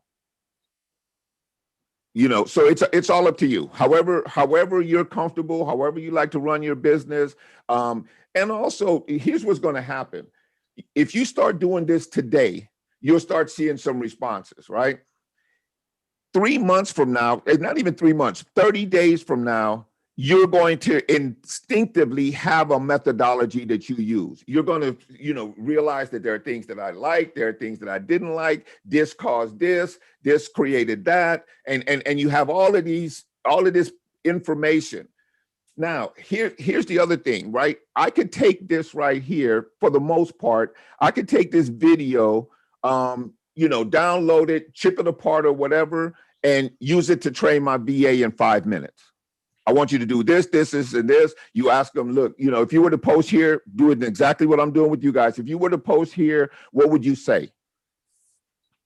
A: So it's all up to you. However you're comfortable, however you like to run your business. And also, here's what's going to happen. If you start doing this today, you'll start seeing some responses, right? 3 months from now, not even 3 months, 30 days from now, you're going to instinctively have a methodology that you use. You're going to, realize that there are things that I like, there are things that I didn't like. This caused this created that, and you have all of this information. Now, here's the other thing, right? I could take this right here, for the most part. I could take this video, download it, chip it apart or whatever, and use it to train my VA in 5 minutes. I want you to do this, and this. You ask them, look, if you were to post here, do it exactly what I'm doing with you guys. If you were to post here, what would you say?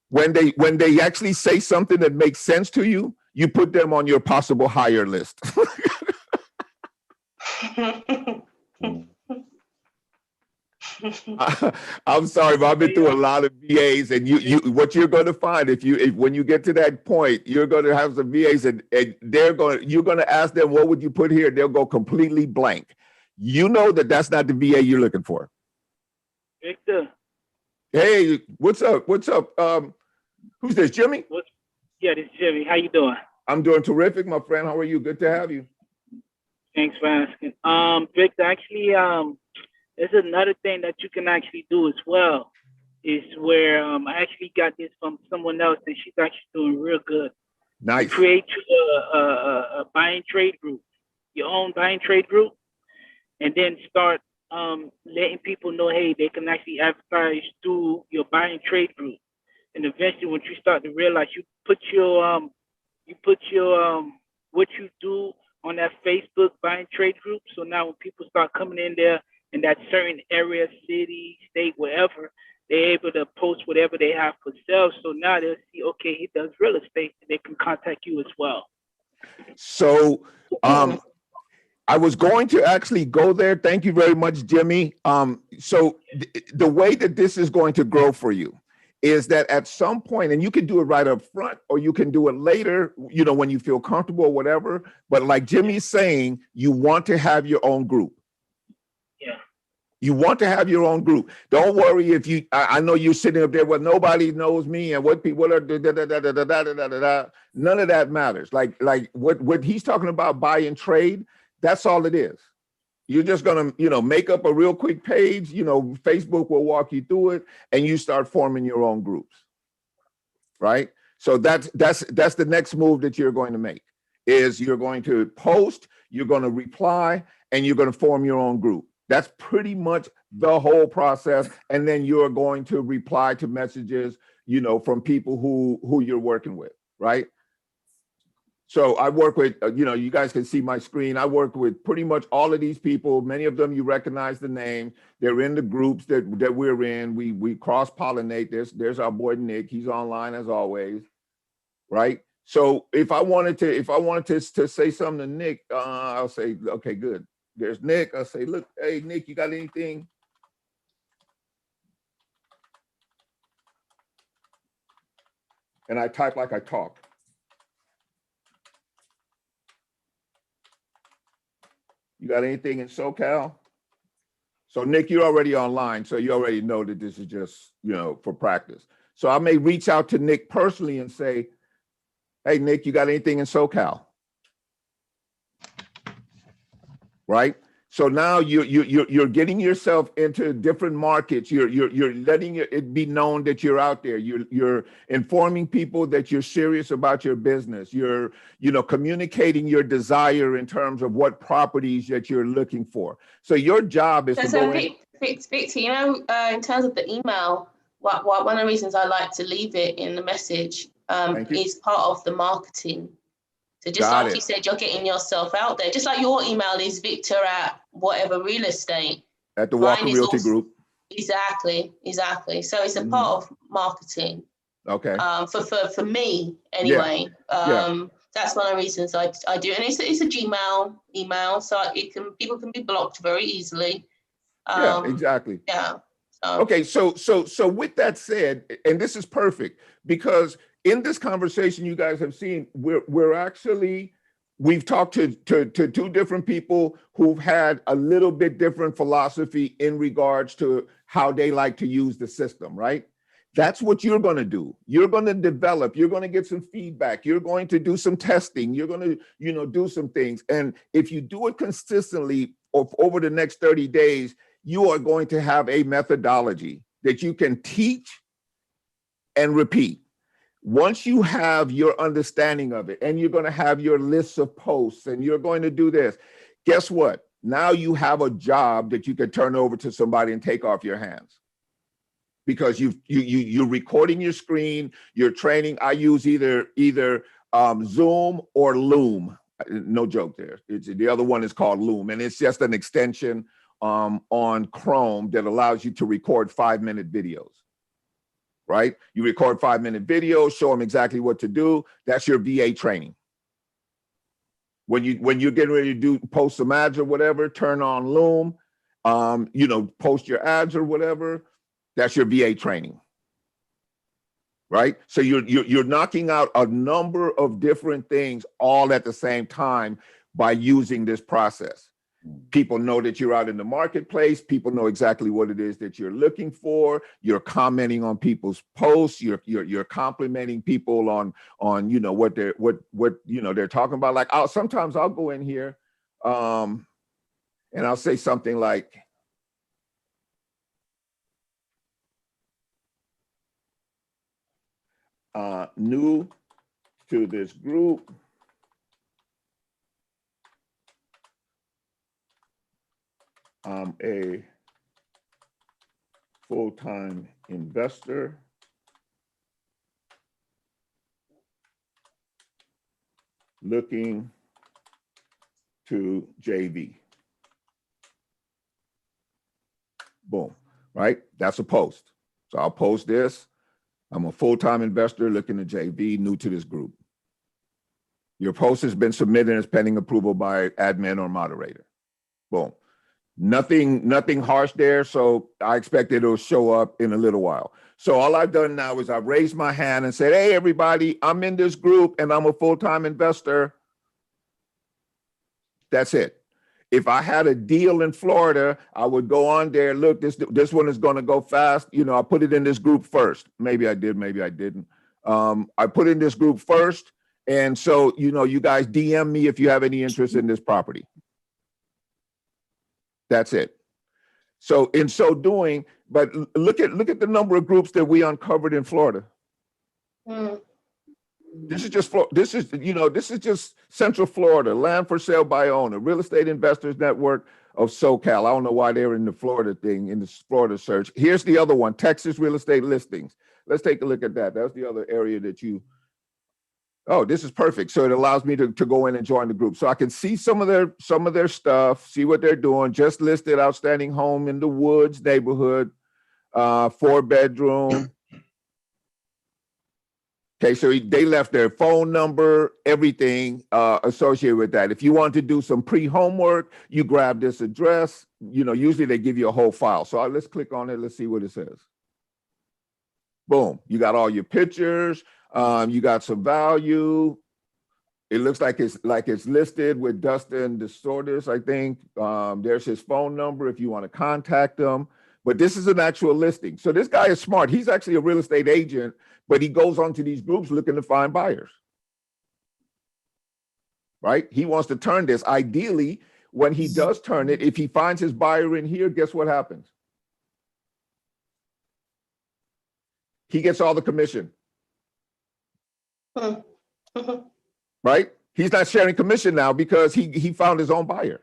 A: When they actually say something that makes sense to you, you put them on your possible hire list. I'm sorry, but I've been through a lot of VAs, and what you're going to find when you get to that point, you're going to have some VAs, and you're going to ask them, what would you put here? They'll go completely blank. That's not the VA you're looking for.
G: Victor.
A: Hey, what's up? Who's this, Jimmy?
G: Yeah, this is Jimmy. How you doing?
A: I'm doing terrific, my friend. How are you? Good to have you.
G: Thanks for asking. Victor, actually, there's another thing that you can actually do as well, is where I actually got this from someone else, and she's actually doing real good.
A: Nice.
G: You create a buying trade group, your own buying trade group, and then start letting people know, hey, they can actually advertise through your buying trade group. And eventually, when you start to realize, you put your what you do on that Facebook buying trade group. So now when people start coming in there in that certain area, city, state, wherever, they're able to post whatever they have for sale. So now they'll see, okay, he does real estate, and they can contact you as well.
A: So I was going to actually go there. Thank you very much, Jimmy. So the way that this is going to grow for you is that at some point, and you can do it right up front, or you can do it later, when you feel comfortable or whatever. But like Jimmy's saying, you want to have your own group.
G: Yeah.
A: You want to have your own group. Don't worry if I know you're sitting up there, well, nobody knows me, and what people are, none of that matters. Like what he's talking about, buy and trade, that's all it is. You're just gonna, make up a real quick page, Facebook will walk you through it, and you start forming your own groups, right? So that's the next move that you're going to make, is you're going to post, you're going to reply, and you're going to form your own group. That's pretty much the whole process. And then you're going to reply to messages, from people who you're working with, right? So I work with, you guys can see my screen. I work with pretty much all of these people. Many of them you recognize the name. They're in the groups that we're in. We cross-pollinate. There's our boy Nick. He's online as always, right? So if I wanted to say something to Nick, I'll say, okay, good. There's Nick. I'll say, look, hey Nick, you got anything? And I type like I talk. You got anything in SoCal? So Nick, you're already online, so you already know that this is just, for practice. So I may reach out to Nick personally and say, hey, Nick, you got anything in SoCal? Right? So now you're getting yourself into different markets. You're letting it be known that you're out there. You're informing people that you're serious about your business. You're communicating your desire in terms of what properties that you're looking for. So your job is to go in.
E: Victor, in terms of the email, one of the reasons I like to leave it in the message is part of the marketing. So just like you said, you're getting yourself out there. Just like your email is Victor at whatever real estate.
A: At the Walker Realty Group.
E: Exactly. So it's a part of marketing.
A: Okay.
E: For me anyway. That's one of the reasons I do, and it's a Gmail email, so people can be blocked very easily.
A: Yeah, exactly.
E: Yeah.
A: Okay, so with that said, and this is perfect, because in this conversation you guys have seen, we've talked to two different people who've had a little bit different philosophy in regards to how they like to use the system, right? That's what you're going to do. You're going to develop, you're going to get some feedback, you're going to do some testing, you're going to, do some things. And if you do it consistently over the next 30 days, you are going to have a methodology that you can teach and repeat. Once you have your understanding of it, and you're going to have your lists of posts, and you're going to do this, guess what? Now you have a job that you can turn over to somebody and take off your hands. Because you're recording your screen, you're training. I use either Zoom or Loom. No joke there. The other one is called Loom, and it's just an extension on Chrome that allows you to record 5-minute videos. Right? You record 5-minute videos, show them exactly what to do. That's your VA training. When you're getting ready to post some ads or whatever, turn on Loom. Post your ads or whatever. That's your VA training, right? So you're knocking out a number of different things all at the same time by using this process. People know that you're out in the marketplace. People know exactly what it is that you're looking for. You're commenting on people's posts. You're complimenting people on what they're talking about. Like sometimes I'll go in here, and I'll say something like, new to this group, I'm a full-time investor looking to JV. Boom, right? That's a post. So I'll post this. I'm a full-time investor looking to JV, new to this group. Your post has been submitted and is pending approval by admin or moderator. Boom. Nothing harsh there, so I expect it'll show up in a little while. So all I've done now is I've raised my hand and said, hey, everybody, I'm in this group and I'm a full-time investor. That's it. If I had a deal in Florida, I would go on there, look, this one is going to go fast. I put it in this group first. Maybe I did, maybe I didn't. I put in this group first. And so, you guys DM me if you have any interest in this property. That's it. So in so doing, but look at the number of groups that we uncovered in Florida. This is just Central Florida, land for sale by owner, real estate investors network of SoCal. I don't know why they're in the Florida thing, in the Florida search. Here's the other one, Texas real estate listings. Let's take a look at that. That's the other area that this is perfect. So it allows me to go in and join the group. So I can see some of their stuff, see what they're doing. Just listed outstanding home in the Woods neighborhood, 4-bedroom. Okay, so they left their phone number, everything associated with that. If you want to do some pre-homework, you grab this address. Usually they give you a whole file. So let's click on it. Let's see what it says. Boom, you got all your pictures. You got some value. It looks like it's listed with Dustin Disorders, I think. There's his phone number if you want to contact him. But this is an actual listing. So this guy is smart. He's actually a real estate agent, but he goes onto these groups looking to find buyers. Right? He wants to turn this. Ideally, when he does turn it, if he finds his buyer in here, guess what happens? He gets all the commission. Right? He's not sharing commission now because he found his own buyer.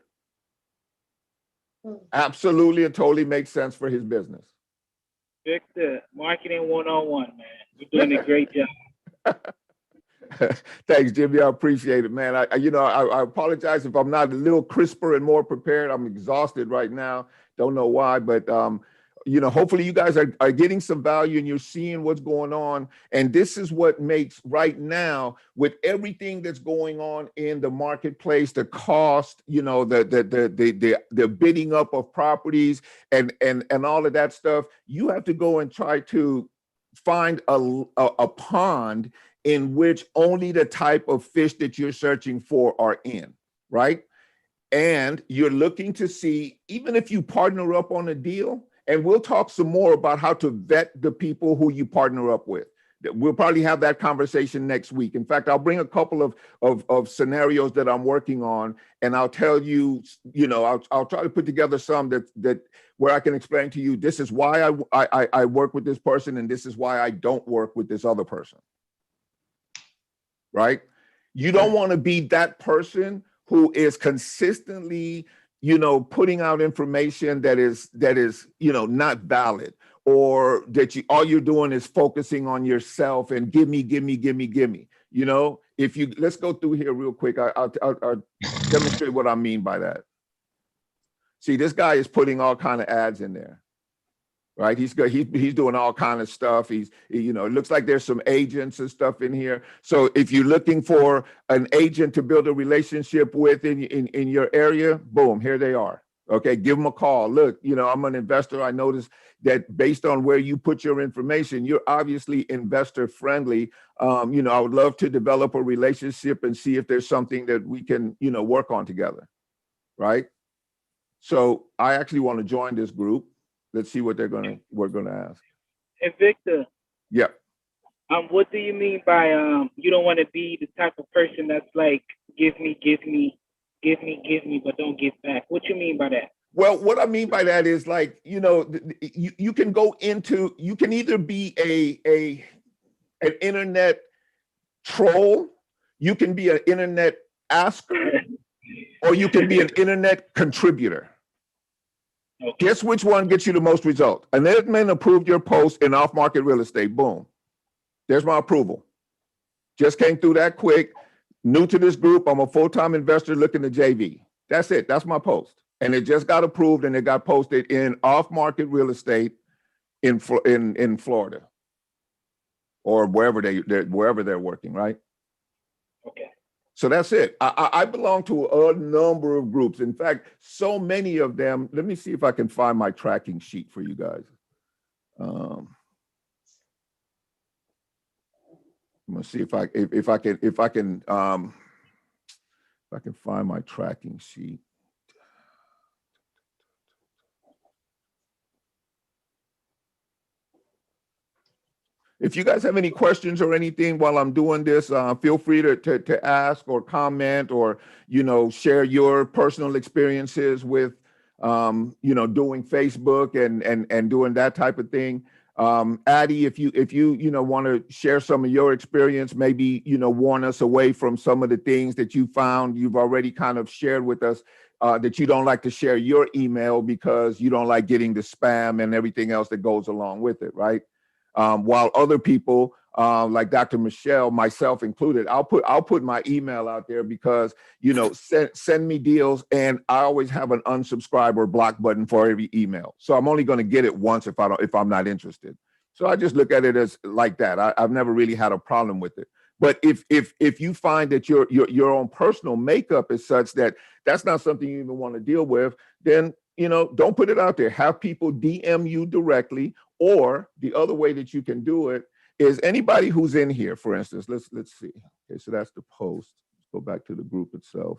A: Absolutely and totally makes sense for his business.
G: Victor, marketing 101, man. You're doing a great job.
A: Thanks, Jimmy. I appreciate it, man. I apologize if I'm not a little crisper and more prepared. I'm exhausted right now. Don't know why, but hopefully you guys are getting some value and you're seeing what's going on. And this is what makes right now, with everything that's going on in the marketplace, the cost, the bidding up of properties and all of that stuff. You have to go and try to find a pond in which only the type of fish that you're searching for are in, right? And you're looking to see, even if you partner up on a deal, and we'll talk some more about how to vet the people who you partner up with. We'll probably have that conversation next week. In fact, I'll bring a couple of scenarios that I'm working on, and I'll tell you, I'll try to put together some that where I can explain to you, this is why I work with this person, and this is why I don't work with this other person. Right? You don't want to be that person who is consistently, putting out information that is, not valid, or that all you're doing is focusing on yourself and give me. Let's go through here real quick. I'll demonstrate what I mean by that. See, this guy is putting all kind of ads in there. Right, he's doing all kind of stuff. It looks like there's some agents and stuff in here. So if you're looking for an agent to build a relationship with in your area, boom, here they are. Okay, give them a call. Look, I'm an investor. I noticed that based on where you put your information, you're obviously investor friendly. I would love to develop a relationship and see if there's something that we can, work on together. Right. So I actually want to join this group. Let's see what we're gonna ask.
G: And Victor.
A: Yeah.
G: What do you mean by you don't want to be the type of person that's like give me, but don't give back? What you mean by that?
A: Well, what I mean by that is like, you can go into, you can either be an internet troll, you can be an internet asker, or you can be an internet contributor. Okay. Guess which one gets you the most result? An admin approved your post in off-market real estate. Boom. There's my approval. Just came through that quick. New to this group. I'm a full-time investor looking to JV. That's it. That's my post. And it just got approved and it got posted in off-market real estate in Florida or wherever they're working, right?
G: Okay. So
A: that's it. I belong to a number of groups. In fact, so many of them. Let me see if I can find my tracking sheet for you guys. I'm gonna see if I can find my tracking sheet. If you guys have any questions or anything while I'm doing this, feel free to ask or comment or, share your personal experiences with, doing Facebook and doing that type of thing. Addie, if you want to share some of your experience, maybe, warn us away from some of the things that you found you've already kind of shared with us, that you don't like to share your email because you don't like getting the spam and everything else that goes along with it, right? While other people, like Dr. Michelle, myself included, I'll put my email out there because, send me deals, and I always have an unsubscribe or block button for every email. So I'm only going to get it once if I'm not interested. So I just look at it as like that. I've never really had a problem with it. But if you find that your own personal makeup is such that that's not something you even want to deal with, then don't put it out there. Have people DM you directly, or the other way that you can do it is anybody who's in here, for instance. Let's see. Okay, so that's the post. Let's go back to the group itself.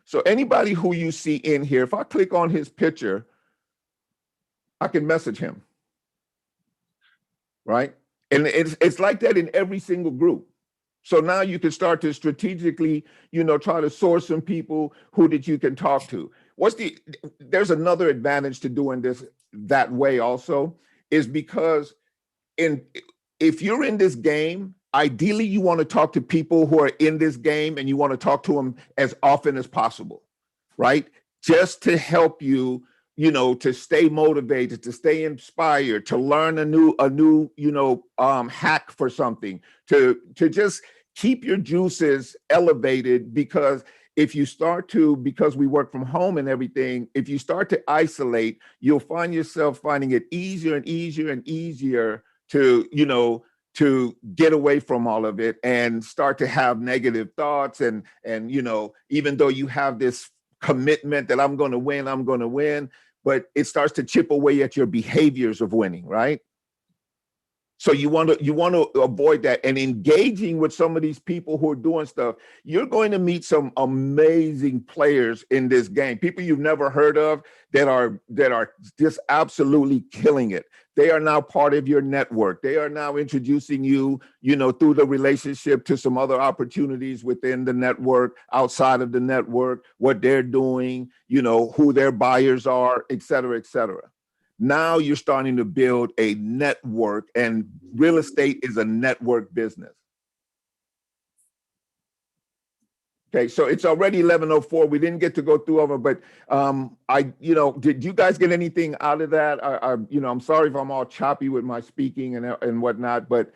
A: So anybody who you see in here, if I click on his picture, I can message him, right? And it's like that in every single group. So now you can start to strategically, try to source some people that you can talk to. There's another advantage to doing this that way also, is because if you're in this game ideally you want to talk to people who are in this game, and you want to talk to them as often as possible, right? Just to help you, to stay motivated, to stay inspired, to learn a new, hack for something, to just keep your juices elevated. Because if you start to, because we work from home and everything, if you start to isolate, you'll find yourself finding it easier and easier and easier to, to get away from all of it and start to have negative thoughts. And even though you have this commitment that I'm going to win, but it starts to chip away at your behaviors of winning, right? So you want to avoid that, and engaging with some of these people who are doing stuff. You're going to meet some amazing players in this game, people you've never heard of that are just absolutely killing it. They are now part of your network. They are now introducing you, through the relationship to some other opportunities within the network, outside of the network, what they're doing, who their buyers are, et cetera, et cetera. Now you're starting to build a network, and real estate is a network business. Okay, so it's already 11:04. We didn't get to go through them, but did you guys get anything out of that? I'm sorry if I'm all choppy with my speaking and whatnot, but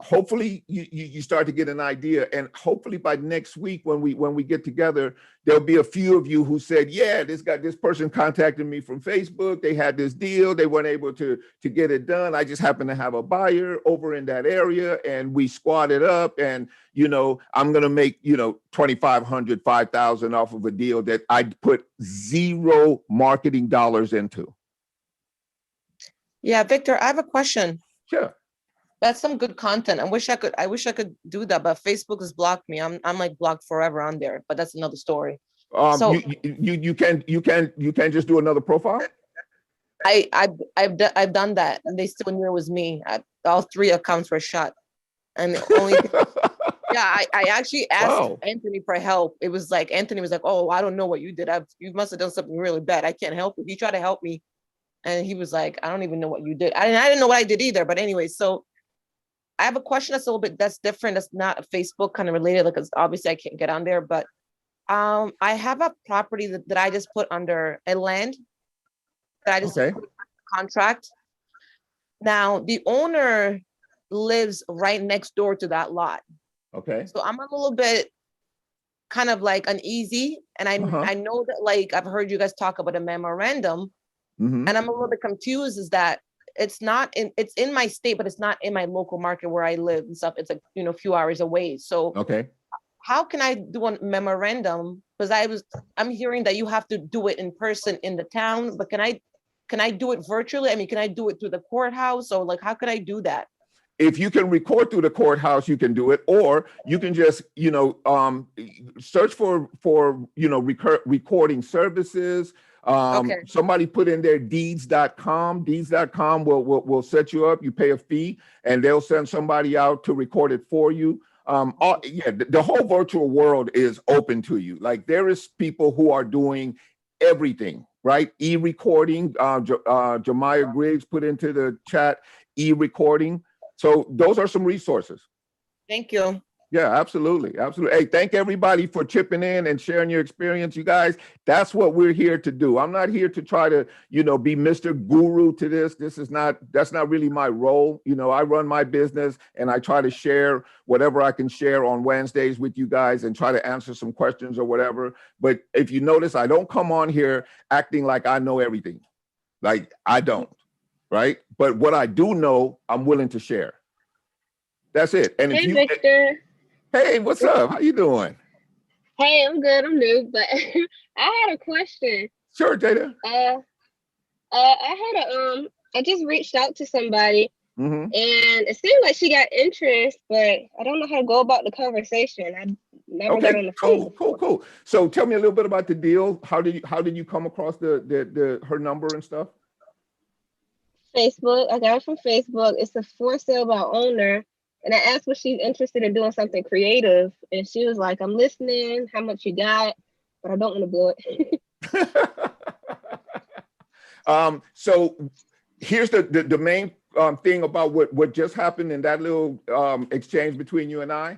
A: hopefully you start to get an idea, and hopefully by next week when we get together, there'll be a few of you who said, yeah, this person contacted me from Facebook. They had this deal. They weren't able to get it done. I just happen to have a buyer over in that area, and we squatted up, and I'm going to make, 2,500, 5,000 off of a deal that I put zero marketing dollars into.
H: Yeah, Victor, I have a question.
A: Sure.
H: That's some good content. I wish I could do that, but Facebook has blocked me. I'm like blocked forever on there, but that's another story. So
A: you can just do another profile.
H: I've done that, and they still knew it was me. All 3 accounts were shut, and only yeah, I actually asked Anthony for help. It was like Anthony was like, "Oh, I don't know what you did. You must have done something really bad. I can't help you." He tried to help me, and he was like, "I don't even know what you did." I didn't know what I did either. But anyway, so I have a question that's a little bit different. That's not Facebook kind of related, because obviously I can't get on there. But I have a property that I just put under a land that I just put under contract. Now the owner lives right next door to that lot.
A: Okay.
H: So I'm a little bit kind of like uneasy, and I know that, like, I've heard you guys talk about a memorandum, and I'm a little bit confused. Is that it's in my state, but it's not in my local market where I live and stuff. It's like, a few hours away. So how can I do a memorandum? Because I'm hearing that you have to do it in person in the town, but can I do it virtually? I mean, can I do it through the courthouse? Or like, how could I do that?
A: If you can record through the courthouse, you can do it, or you can just, search for recording services. Somebody put in there deeds.com. Deeds.com will set you up. You pay a fee, and they'll send somebody out to record it for you. The whole virtual world is open to you. Like, there is people who are doing everything, right? E-recording. Jemiah Griggs put into the chat e-recording. So those are some resources.
H: Thank you.
A: Yeah, absolutely. Absolutely. Hey, thank everybody for chipping in and sharing your experience. You guys, that's what we're here to do. I'm not here to try to, be Mr. Guru to this. That's not really my role. I run my business, and I try to share whatever I can share on Wednesdays with you guys and try to answer some questions or whatever. But if you notice, I don't come on here acting like I know everything. Like, I don't, right? But what I do know, I'm willing to share. That's it. And
I: hey, Victor.
A: Hey, what's up? How you doing?
I: Hey, I'm good. I'm new, but I had a question.
A: Sure, Jada.
I: I just reached out to somebody, and it seemed like she got interest, but I don't know how to go about the conversation. I never got on the phone.
A: Cool. So tell me a little bit about the deal. How did you come across her number and stuff?
I: Facebook. I got it from Facebook. It's a for sale by owner. And I asked if she's interested in doing something creative. And she was like, I'm listening. How much you got? But I don't want to blow it.
A: So here's the main thing about what just happened in that little exchange between you and I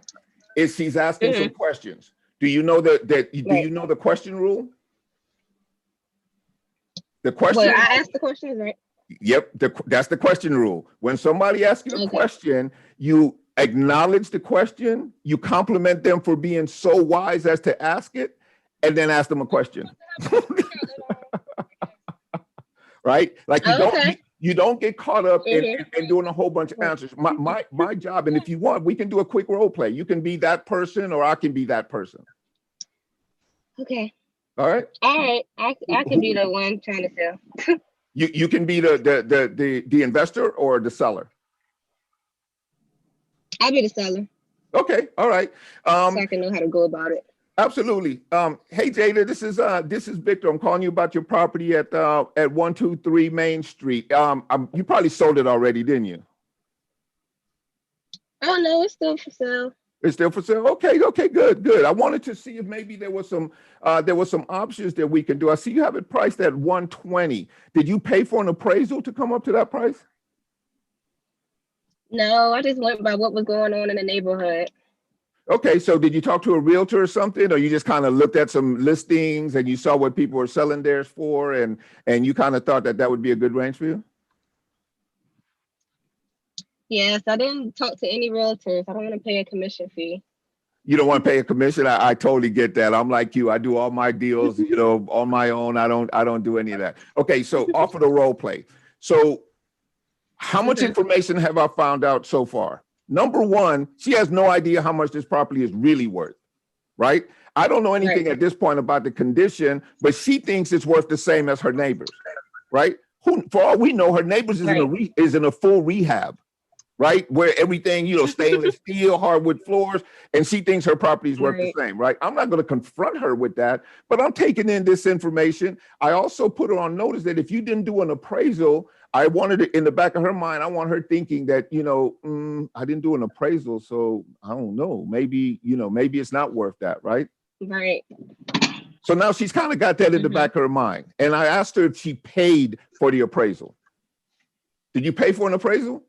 A: is she's asking some questions. Do you know do you know the question rule? The question.
I: Well, I asked the questions, right?
A: Yep, that's the question rule. When somebody asks you a question, you acknowledge the question, you compliment them for being so wise as to ask it, and then ask them a question. Right? Like you don't get caught up in doing a whole bunch of answers. My job, and if you want, we can do a quick role play. You can be that person, or I can be that person.
I: Okay.
A: All right.
I: All right. I can be the one trying to sell.
A: You can be the investor or the seller.
I: I'll be the seller.
A: Okay. All right.
I: So I can know how to go about it.
A: Absolutely. Hey Jada, this is Victor. I'm calling you about your property at 123 Main Street. You probably sold it already, didn't you?
I: Oh no, it's still for sale.
A: It's still for sale. Okay, good. I wanted to see if maybe there was some options that we can do. I see you have it priced at 120. Did you pay for an appraisal to come up to that price?
I: No, I just went by what was going on in the neighborhood.
A: Okay, so did you talk to a realtor or something, or you just kind of looked at some listings and you saw what people were selling theirs for, and you kind of thought that would be a good range for you?
I: Yes, I didn't talk to any realtors. I don't want to pay a commission fee.
A: You don't want to pay a commission? I totally get that. I'm like you. I do all my deals, on my own. I don't do any of that. Okay, so off of the role play. So how much information have I found out so far? Number one, she has no idea how much this property is really worth, right? I don't know anything at this point about the condition, but she thinks it's worth the same as her neighbors, right? For all we know, her neighbors is in a full rehab, right? Where everything, stainless steel, hardwood floors, and she thinks her property is worth the same, right? I'm not going to confront her with that, but I'm taking in this information. I also put her on notice that if you didn't do an appraisal, I wanted it in the back of her mind. I want her thinking that, I didn't do an appraisal, so I don't know. Maybe it's not worth that, right?
I: Right.
A: So now she's kind of got that in the back of her mind. And I asked her if she paid for the appraisal. Did you pay for an appraisal?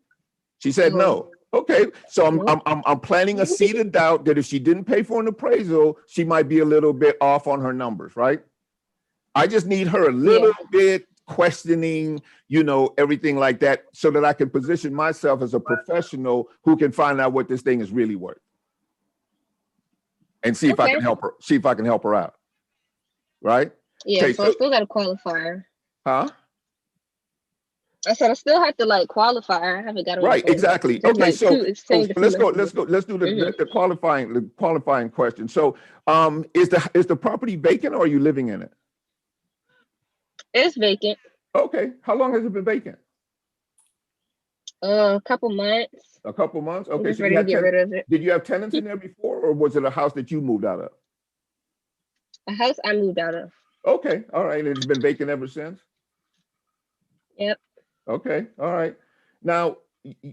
A: She said no. Okay, so I'm planting a seed of doubt that if she didn't pay for an appraisal, she might be a little bit off on her numbers, right? I just need her a little bit questioning, everything like that, so that I can position myself as a professional who can find out what this thing is really worth, and see if I can help her. See if I can help her out. Right?
I: Yeah.
A: Okay,
I: so I still got to qualify.
A: Huh?
I: I said I still have to qualify. I haven't got
A: right. Exactly. Okay. So let's do the qualifying question. So, is the property vacant or are you living in it?
I: It's vacant.
A: Okay. How long has it been vacant?
I: A couple months.
A: A couple months. Okay.
I: So ready to get rid of it.
A: Did you have tenants in there before, or was it a house that you moved out of?
I: A house I moved out of.
A: Okay. All right. And it's been vacant ever since?
I: Yep.
A: Okay. All right. Now,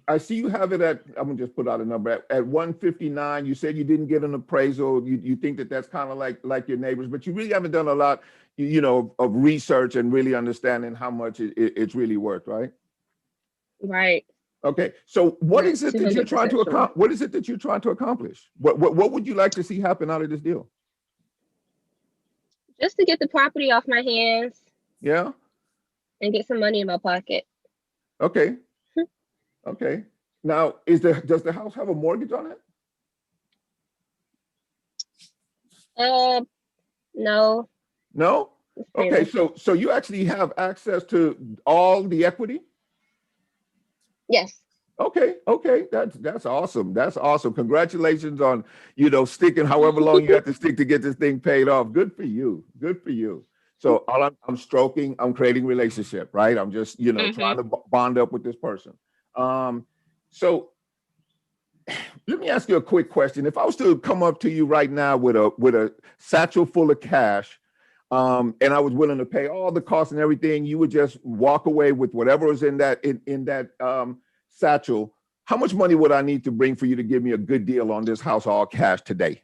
A: I see you have it I'm going to just put out a number. At 159, you said you didn't get an appraisal. You think that's kind of like your neighbors, but you really haven't done a lot, of research and really understanding how much it's really worth, right?
I: Right.
A: Okay. So what is it that you're trying to accomplish? What is it that you're trying to accomplish? What would you like to see happen out of this deal?
I: Just to get the property off my hands.
A: Yeah.
I: And get some money in my pocket.
A: Okay. Okay. Now, does the house have a mortgage on it?
I: No.
A: No? Okay, so you actually have access to all the equity?
I: Yes.
A: Okay. That's awesome. That's awesome. Congratulations on, sticking however long you have to stick to get this thing paid off. Good for you. So I'm stroking, I'm creating relationship, right? I'm just, trying to bond up with this person. So let me ask you a quick question. If I was to come up to you right now with a satchel full of cash, and I was willing to pay all the costs and everything, you would just walk away with whatever was in that satchel. How much money would I need to bring for you to give me a good deal on this house, all cash today?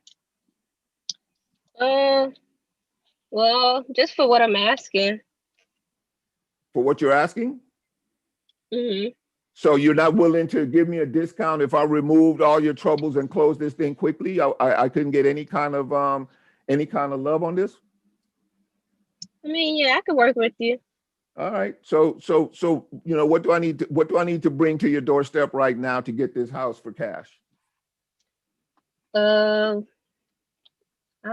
I: Well, just for what I'm asking.
A: For what you're asking?
I: Mm-hmm.
A: So you're not willing to give me a discount if I removed all your troubles and closed this thing quickly? I couldn't get any kind of love on this?
I: I mean, yeah, I could work with you.
A: All right. So what do I need to bring to your doorstep right now to get this house for cash?
I: I'll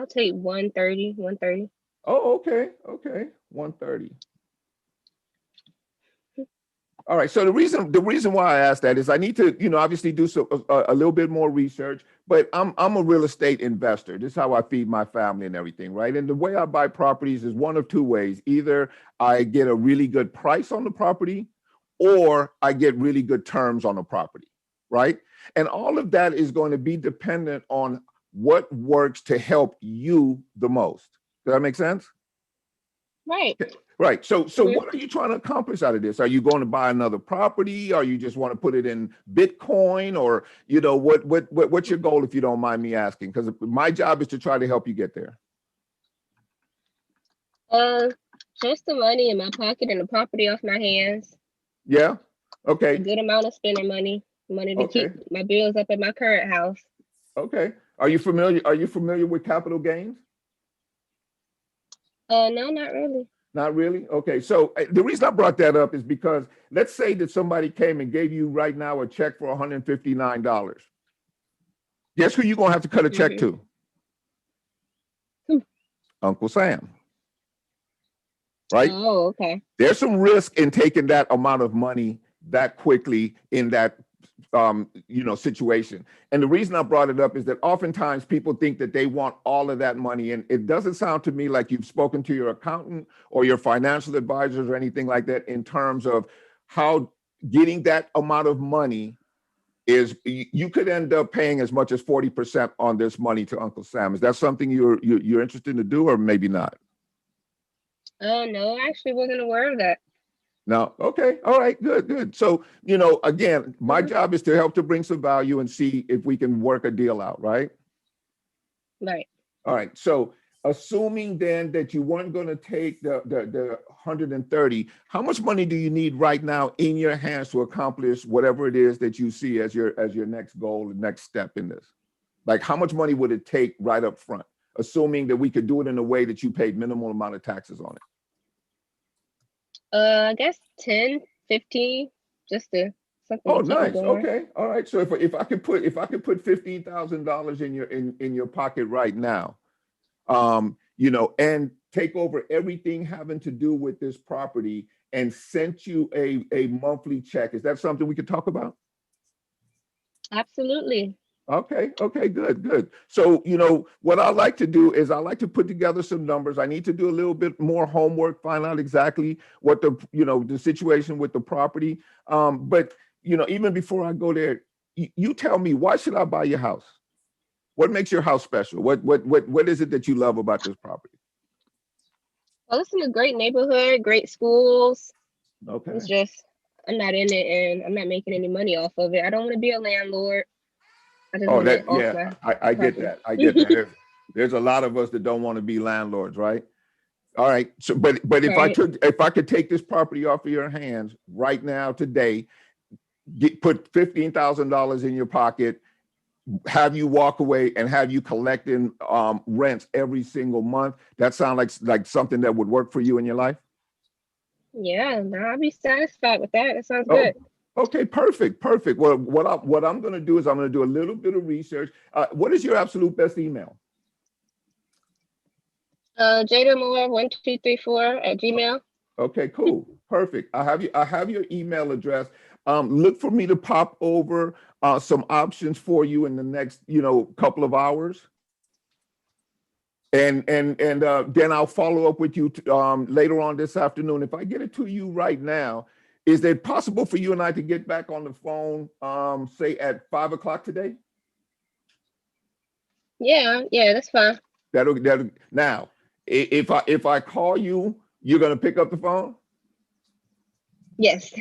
I: take 130.
A: Oh, okay. 130. All right. So the reason why I asked that is I need to, obviously do a little bit more research, but I'm a real estate investor. This is how I feed my family and everything, right? And the way I buy properties is one of two ways. Either I get a really good price on the property, or I get really good terms on the property, right? And all of that is going to be dependent on what works to help you the most. Does that make sense?
I: Right.
A: Right. So what are you trying to accomplish out of this? Are you going to buy another property? Or you just want to put it in Bitcoin? Or, what's your goal, if you don't mind me asking? Because my job is to try to help you get there.
I: Just the money in my pocket and the property off my hands.
A: Yeah. Okay.
I: A good amount of spending money to keep my bills up at my current house.
A: Okay. Are you familiar with capital gains?
I: No, not really.
A: Not really? Okay. So the reason I brought that up is because let's say that somebody came and gave you right now a check for $159. Guess who you're going to have to cut a check to? Uncle Sam. Right?
I: Oh, okay.
A: There's some risk in taking that amount of money that quickly in that situation. And the reason I brought it up is that oftentimes people think that they want all of that money. And it doesn't sound to me like you've spoken to your accountant or your financial advisors or anything like that in terms of how getting that amount of money is. You could end up paying as much as 40% on this money to Uncle Sam. Is that something you're interested to do, or maybe not?
I: No, I actually wasn't aware of that.
A: No. Okay. All right. Good. So, again, my job is to help to bring some value and see if we can work a deal out, right?
I: Right.
A: All right. So assuming then that you weren't going to take the 130, how much money do you need right now in your hands to accomplish whatever it is that you see as your next goal, the next step in this? Like, how much money would it take right up front, assuming that we could do it in a way that you paid minimal amount of taxes on it?
I: I guess 10, 15, just to something.
A: Oh, nice. Okay. All right. So if I could put $15,000 in your pocket right now, and take over everything having to do with this property and sent you a monthly check, is that something we could talk about?
I: Absolutely.
A: Okay, good. So, what I like to do is I like to put together some numbers. I need to do a little bit more homework, find out exactly what the situation with the property. But, even before I go there, you tell me, why should I buy your house? What makes your house special? What is it that you love about this property?
I: Well, it's in a great neighborhood, great schools.
A: Okay.
I: It's just, I'm not in it and I'm not making any money off of it. I don't want to be a landlord.
A: I get that. I get that. There's a lot of us that don't want to be landlords, right? All right. So, but if I could take this property off of your hands right now today, put $15,000 in your pocket, have you walk away and have you collecting rents every single month, that sounds like something that would work for you in your life?
I: Yeah, I'll be satisfied with that. That sounds good.
A: Okay, perfect. Well, what I'm going to do is I'm going to do a little bit of research. What is your absolute best email?
I: JadaMoore1234@gmail.
A: Okay, cool. Perfect. I have your email address. Look for me to pop over some options for you in the next, couple of hours. And then I'll follow up with you later on this afternoon. If I get it to you right now, is it possible for you and I to get back on the phone, say at 5 o'clock today?
I: Yeah, that's fine.
A: That'll now, if I call you, you're gonna pick up the phone?
I: Yes.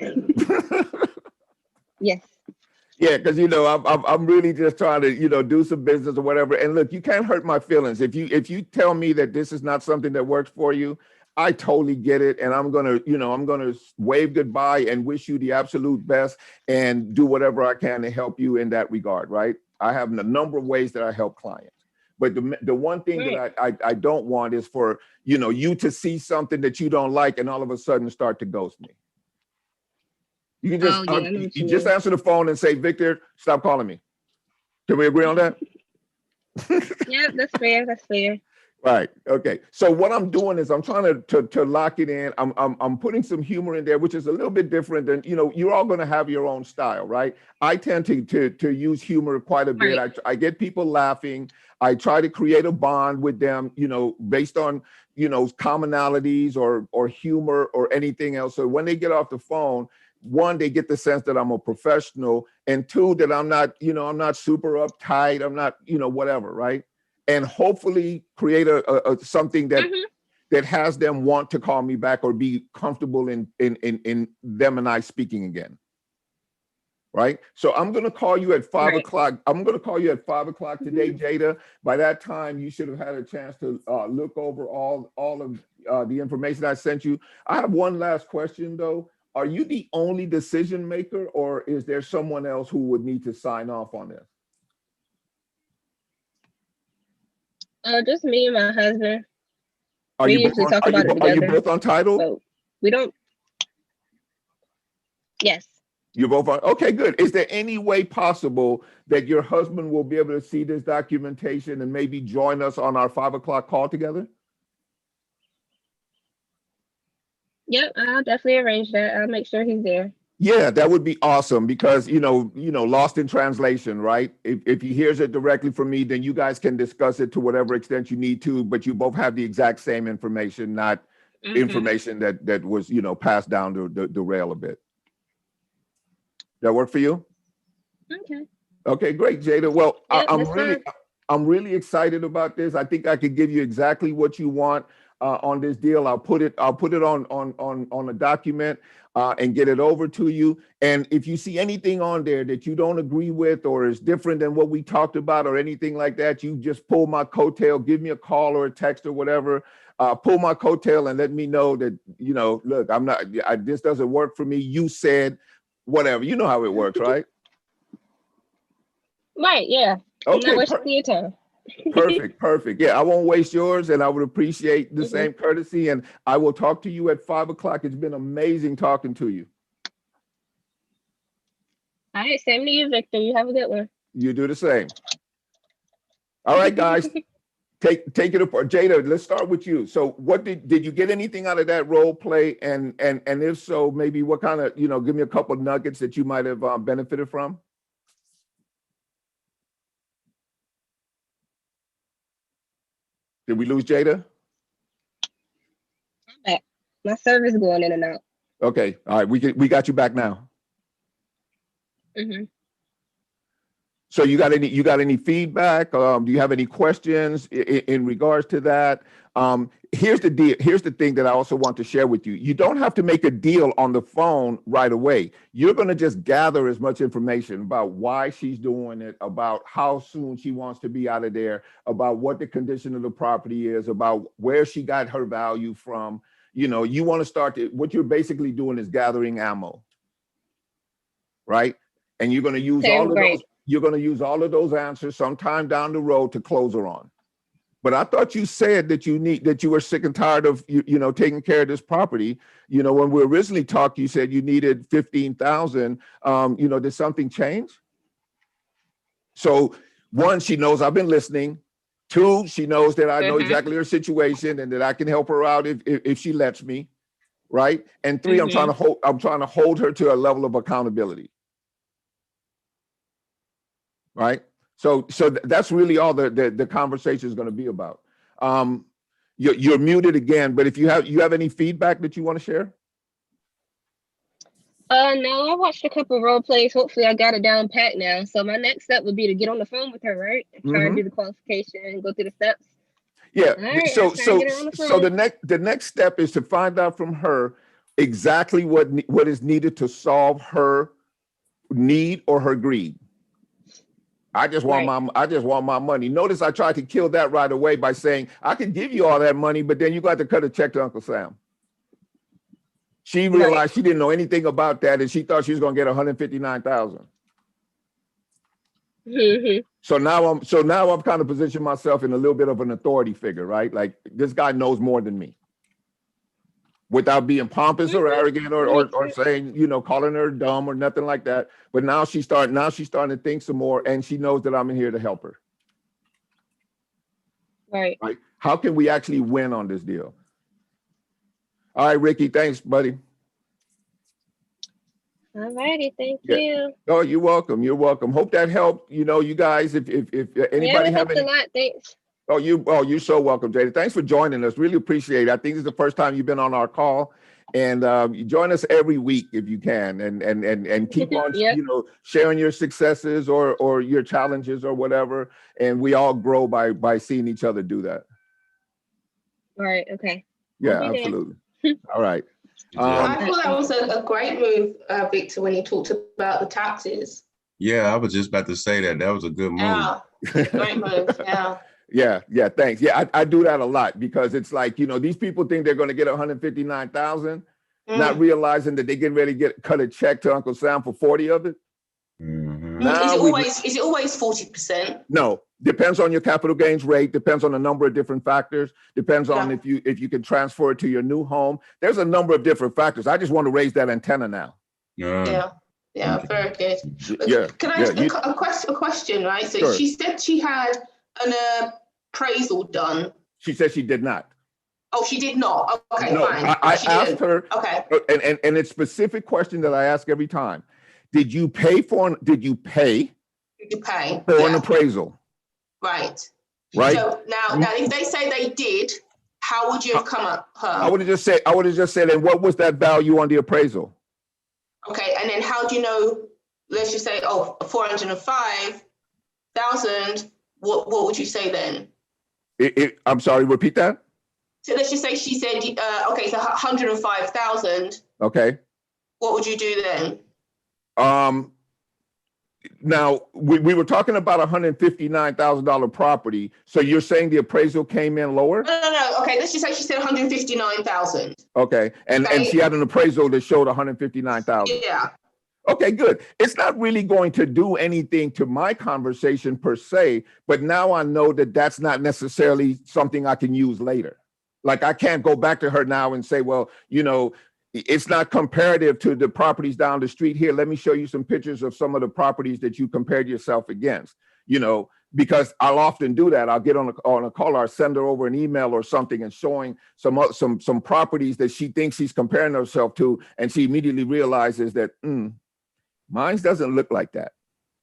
I: Yes.
A: Yeah, because I'm really just trying to do some business or whatever. And look, you can't hurt my feelings. If you tell me that this is not something that works for you, I totally get it. And I'm going to wave goodbye and wish you the absolute best and do whatever I can to help you in that regard, right? I have a number of ways that I help clients. But the one thing that I don't want is for, you to see something that you don't like and all of a sudden start to ghost me. You can just, you just answer the phone and say, Victor, stop calling me. Can we agree on that?
I: Yeah, that's fair. That's fair.
A: Right. Okay. So what I'm doing is I'm trying to lock it in. I'm putting some humor in there, which is a little bit different than, you're all going to have your own style, right? I tend to use humor quite a bit.
I: Right.
A: I get people laughing. I try to create a bond with them, based on, commonalities or humor or anything else. So when they get off the phone, one, they get the sense that I'm a professional, and two, that I'm not super uptight. I'm not, whatever, right? And hopefully create a something that that has them want to call me back or be comfortable in them and I speaking again. Right. So I'm going to call you at 5 o'clock. I'm going to call you at 5 o'clock today, Jada. By that time, you should have had a chance to look over all of the information I sent you. I have one last question, though. Are you the only decision maker, or is there someone else who would need to sign off on this?
I: Just me and my husband.
A: Are you both Untitled?
I: So we don't. Yes.
A: You're both on. Okay, good. Is there any way possible that your husband will be able to see this documentation and maybe join us on our 5 o'clock call together?
I: Yep, I'll definitely arrange that. I'll make sure he's there.
A: Yeah, that would be awesome because, lost in translation, right? If he hears it directly from me, then you guys can discuss it to whatever extent you need to, but you both have the exact same information, not information that was, passed down the rail a bit. That work for you?
I: Okay.
A: Okay, great, Jada. Well,
I: Yep,
A: I'm really excited about this. I think I could give you exactly what you want on this deal. I'll put it on a document and get it over to you. And if you see anything on there that you don't agree with or is different than what we talked about or anything like that, you just pull my coattail, give me a call or a text or whatever. Pull my coattail and let me know that, look, this doesn't work for me. You said whatever. You know how it works, right?
I: Right, yeah.
A: Okay,
I: I'm not wasting your time.
A: Perfect. Yeah, I won't waste yours, and I would appreciate the same courtesy. And I will talk to you at 5 o'clock. It's been amazing talking to you.
I: All right, same to you, Victor. You have a good one.
A: You do the same. All right, guys. Take it apart. Jada, let's start with you. So what did you get anything out of that role play? And if so, maybe what kind of, give me a couple of nuggets that you might have benefited from? Did we lose Jada?
I: I'm back. My service going in and out.
A: Okay. All right. We got you back now. So you got any feedback? Do you have any questions in regards to that? Here's the deal. Here's the thing that I also want to share with you. You don't have to make a deal on the phone right away. You're going to just gather as much information about why she's doing it, about how soon she wants to be out of there, about what the condition of the property is, about where she got her value from. You want to start what you're basically doing is gathering ammo, right? And you're going to use all of those. You're going to use all of those answers sometime down the road to close her on. But I thought you said that you were sick and tired of taking care of this property. When we originally talked, you said you needed 15,000. Did something change? So one, she knows I've been listening. Two, she knows that I know exactly her situation and that I can help her out if she lets me, right? And three, I'm trying to hold her to a level of accountability. Right. So that's really all the conversation is going to be about. You're muted again, but if you have any feedback that you want to share?
I: No, I watched a couple role plays. Hopefully I got it down pat now. So my next step would be to get on the phone with her, right? And try and do the qualification and go through the steps.
A: Yeah.
I: Right,
A: so the next step is to find out from her exactly what is needed to solve her need or her greed. I just want my money. Notice I tried to kill that right away by saying I could give you all that money, but then you got to cut a check to Uncle Sam. She realized she didn't know anything about that, and she thought she was going to get $159,000. So now I'm kind of positioning myself in a little bit of an authority figure, right? Like this guy knows more than me, without being pompous or arrogant or saying, you know, calling her dumb or nothing like that. But now she's starting to think some more, and she knows that I'm in here to help her.
I: Right.
A: How can we actually win on this deal? All right, Ricky, thanks, buddy.
I: All righty, thank you.
A: Oh, you're welcome. You're welcome. Hope that helped. You know, you guys, if anybody have any.
I: A lot. Thanks.
A: You're so welcome, Jada. Thanks for joining us. Really appreciate it. I think this is the first time you've been on our call, and you join us every week if you can, and keep on, you know, sharing your successes or your challenges or whatever, and we all grow by seeing each other do that.
I: All right. Okay.
A: Yeah, absolutely. All right.
E: I thought that was a great move, Victor, when you talked about the taxes.
J: Yeah, I was just about to say that. That was a good move.
E: Yeah, great move. Yeah.
A: Yeah, thanks. Yeah, I do that a lot because it's like, you know, these people think they're going to get $159,000, not realizing that they get ready to cut a check to Uncle Sam for 40 of it.
E: Is it always 40%?
A: No, depends on your capital gains rate, depends on a number of different factors, depends on if you can transfer it to your new home. There's a number of different factors. I just want to raise that antenna now.
E: Yeah, very good.
A: Yeah.
E: Can I ask a question, right? So she said she had an appraisal done.
A: She said she did not.
E: Oh, she did not. Okay,
A: no,
E: fine.
A: I asked her.
E: Okay.
A: And it's a specific question that I ask every time. Did you pay for an appraisal?
E: Right.
A: Right.
E: So now if they say they did, how would you have come up her?
A: I would have just said, and what was that value on the appraisal?
E: Okay, and then how do you know, let's just say, 405,000, what would you say then?
A: I'm sorry, repeat that?
E: So let's just say she said, okay, so 105,000.
A: Okay.
E: What would you do then?
A: Now we were talking about $159,000 property. So you're saying the appraisal came in lower?
E: No. Okay, let's just say she said 159,000.
A: Okay, and she had an appraisal that showed 159,000.
E: Yeah.
A: Okay, good. It's not really going to do anything to my conversation per se, but now I know that that's not necessarily something I can use later. Like I can't go back to her now and say, well, you know, it's not comparative to the properties down the street here. Let me show you some pictures of some of the properties that you compared yourself against, you know, because I'll often do that. I'll get on a call or send her over an email or something and showing some properties that she thinks she's comparing herself to. And she immediately realizes that mine doesn't look like that.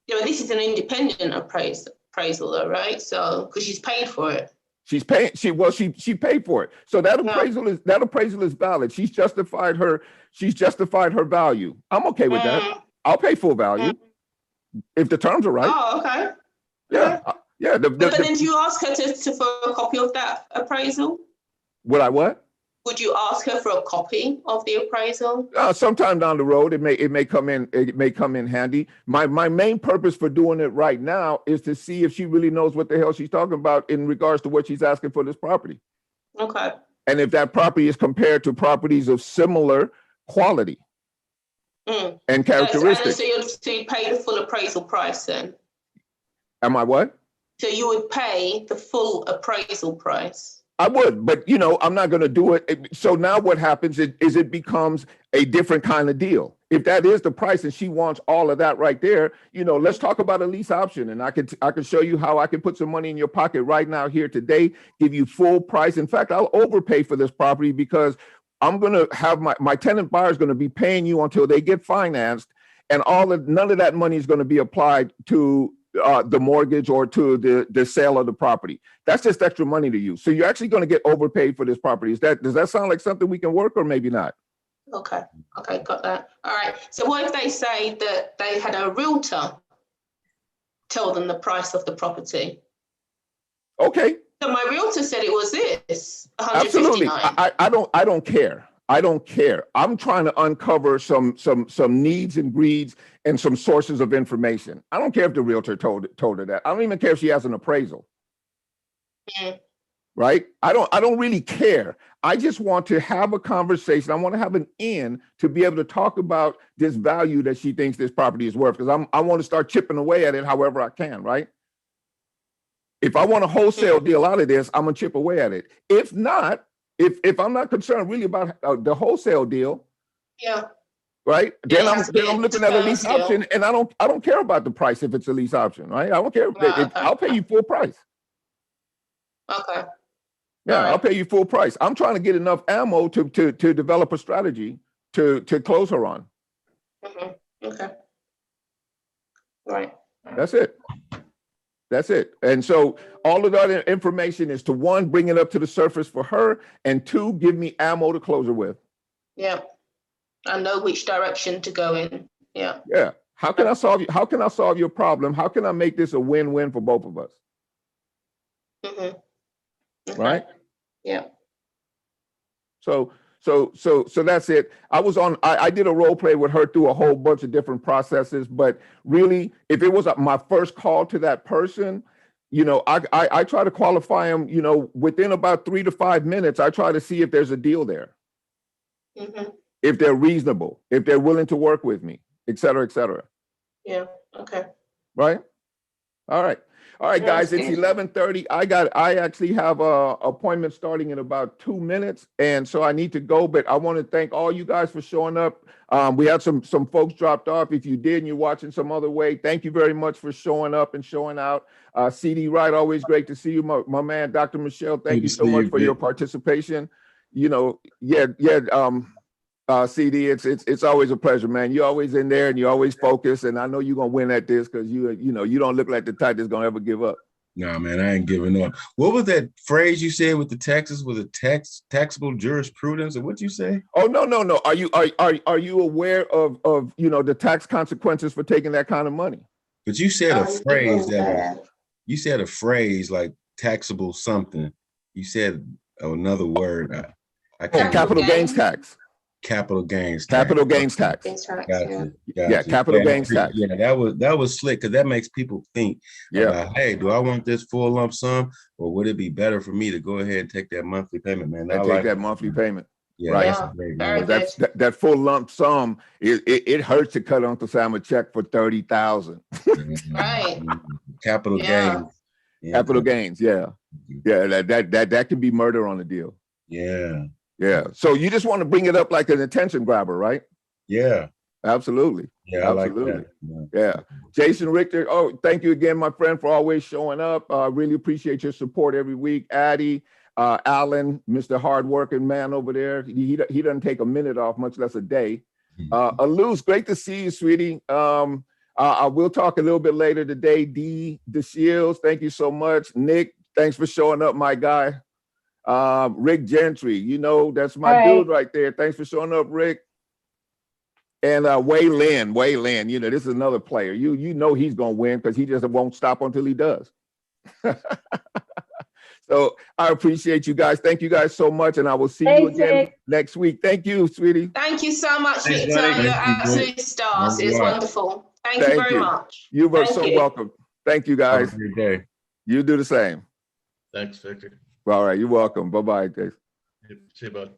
E: Yeah, but this is an independent appraisal though, right? So, because she's paid for it.
A: She's paying. She paid for it. So that appraisal is valid. She's justified her value. I'm okay with that. I'll pay full value if the terms are right.
E: Oh, okay.
A: Yeah, yeah.
E: But then do you ask her for a copy of that appraisal?
A: Would I what?
E: Would you ask her for a copy of the appraisal?
A: Sometime down the road, it may come in handy. My main purpose for doing it right now is to see if she really knows what the hell she's talking about in regards to what she's asking for this property.
E: Okay.
A: And if that property is compared to properties of similar quality and characteristics.
E: So you'd pay the full appraisal price then?
A: Am I what?
E: So you would pay the full appraisal price?
A: I would, but you know, I'm not going to do it. So now what happens is it becomes a different kind of deal. If that is the price and she wants all of that right there, you know, let's talk about a lease option. And I can show you how I can put some money in your pocket right now here today, give you full price. In fact, I'll overpay for this property because I'm going to have my tenant buyer is going to be paying you until they get financed, and none of that money is going to be applied to the mortgage or to the sale of the property. That's just extra money to you. So you're actually going to get overpaid for this property. Does that sound like something we can work, or maybe not?
E: Okay, got that. All right. So what if they say that they had a realtor tell them the price of the property?
A: Okay.
E: So my realtor said it was this, 159.
A: Absolutely. I don't care. I don't care. I'm trying to uncover some needs and greeds and some sources of information. I don't care if the realtor told her that. I don't even care if she has an appraisal. Right? I don't really care. I just want to have a conversation. I want to have an in to be able to talk about this value that she thinks this property is worth, because I want to start chipping away at it however I can, right? If I want a wholesale deal out of this, I'm gonna chip away at it. If not, if I'm not concerned really about the wholesale deal, right? Then I'm looking at a lease option, and I don't care about the price if it's a lease option, right? I don't care. I'll pay you full price.
E: Okay.
A: Yeah, I'll pay you full price. I'm trying to get enough ammo to develop a strategy to close her on.
E: Okay. Right.
A: That's it. That's it. And so all of that information is to, one, bring it up to the surface for her, and two, give me ammo to close her with.
E: Yeah. I know which direction to go in. Yeah.
A: Yeah. How can I solve your problem? How can I make this a win-win for both of us?
E: Okay.
A: Right?
E: Yeah.
A: So that's it. I did a role play with her through a whole bunch of different processes, but really, if it was my first call to that person, I try to qualify them, within about 3 to 5 minutes. I try to see if there's a deal there, if they're reasonable, if they're willing to work with me, et cetera, et cetera.
E: Yeah. Okay.
A: Right. All right. All right, guys, it's 11:30. I actually have a appointment starting in about 2 minutes, and so I need to go, but I want to thank all you guys for showing up. We had some folks dropped off. If you did and you're watching some other way, thank you very much for showing up and showing out. CD Wright, always great to see you. My man, Dr. Michelle, thank you so much for your participation. CD, it's always a pleasure, man. You're always in there and you're always focused, and I know you're gonna win at this because you don't look like the type that's gonna ever give up.
J: Nah, man, I ain't giving up. What was that phrase you said with the Texas, with a taxable jurisprudence, or what you say?
A: Oh, no. Are you aware of the tax consequences for taking that kind of money?
J: But you said a phrase you said a phrase like taxable something. You said another word. I can't.
A: Capital gains tax.
J: Capital gains
A: tax. Capital gains tax.
J: Gotcha.
A: Yeah, capital gains tax.
J: Yeah, that was slick, because that makes people think about, hey, do I want this full lump sum, or would it be better for me to go ahead and take that monthly payment, man?
A: I take that monthly payment.
J: Yeah,
A: right.
J: That's great, man.
A: That full lump sum, it hurts to cut Uncle Sam a check for $30,000.
E: Right.
J: Capital gains.
A: Yeah. Capital gains. Yeah. Yeah. That can be murder on the deal.
J: Yeah.
A: Yeah. So you just want to bring it up like an attention grabber, right?
J: Yeah.
A: Absolutely.
J: Yeah.
A: Absolutely.
J: I like that.
A: Yeah. Jason Richter. Oh, thank you again, my friend, for always showing up. Really appreciate your support every week. Addie, Alan, Mr. Hardworking man over there. He doesn't take a minute off, much less a day. Aluz, great to see you, sweetie. I will talk a little bit later today. D. DeShields, thank you so much. Nick, thanks for showing up, my guy. Rick Gentry, that's my dude right there. Thanks for showing up, Rick. And Wei Lin, this is another player. You know he's gonna win because he just won't stop until he does. So I appreciate you guys. Thank you guys so much, and I will see you again next week. Thank you, sweetie.
E: Thank you so much, Victor. You're absolute stars. It's wonderful. Thank you very much.
A: You were so welcome. Thank you, guys.
J: Have a great day.
A: You do the same.
K: Thanks, Victor.
A: All right, you're welcome. Bye-bye, Jason.
K: See you, bud.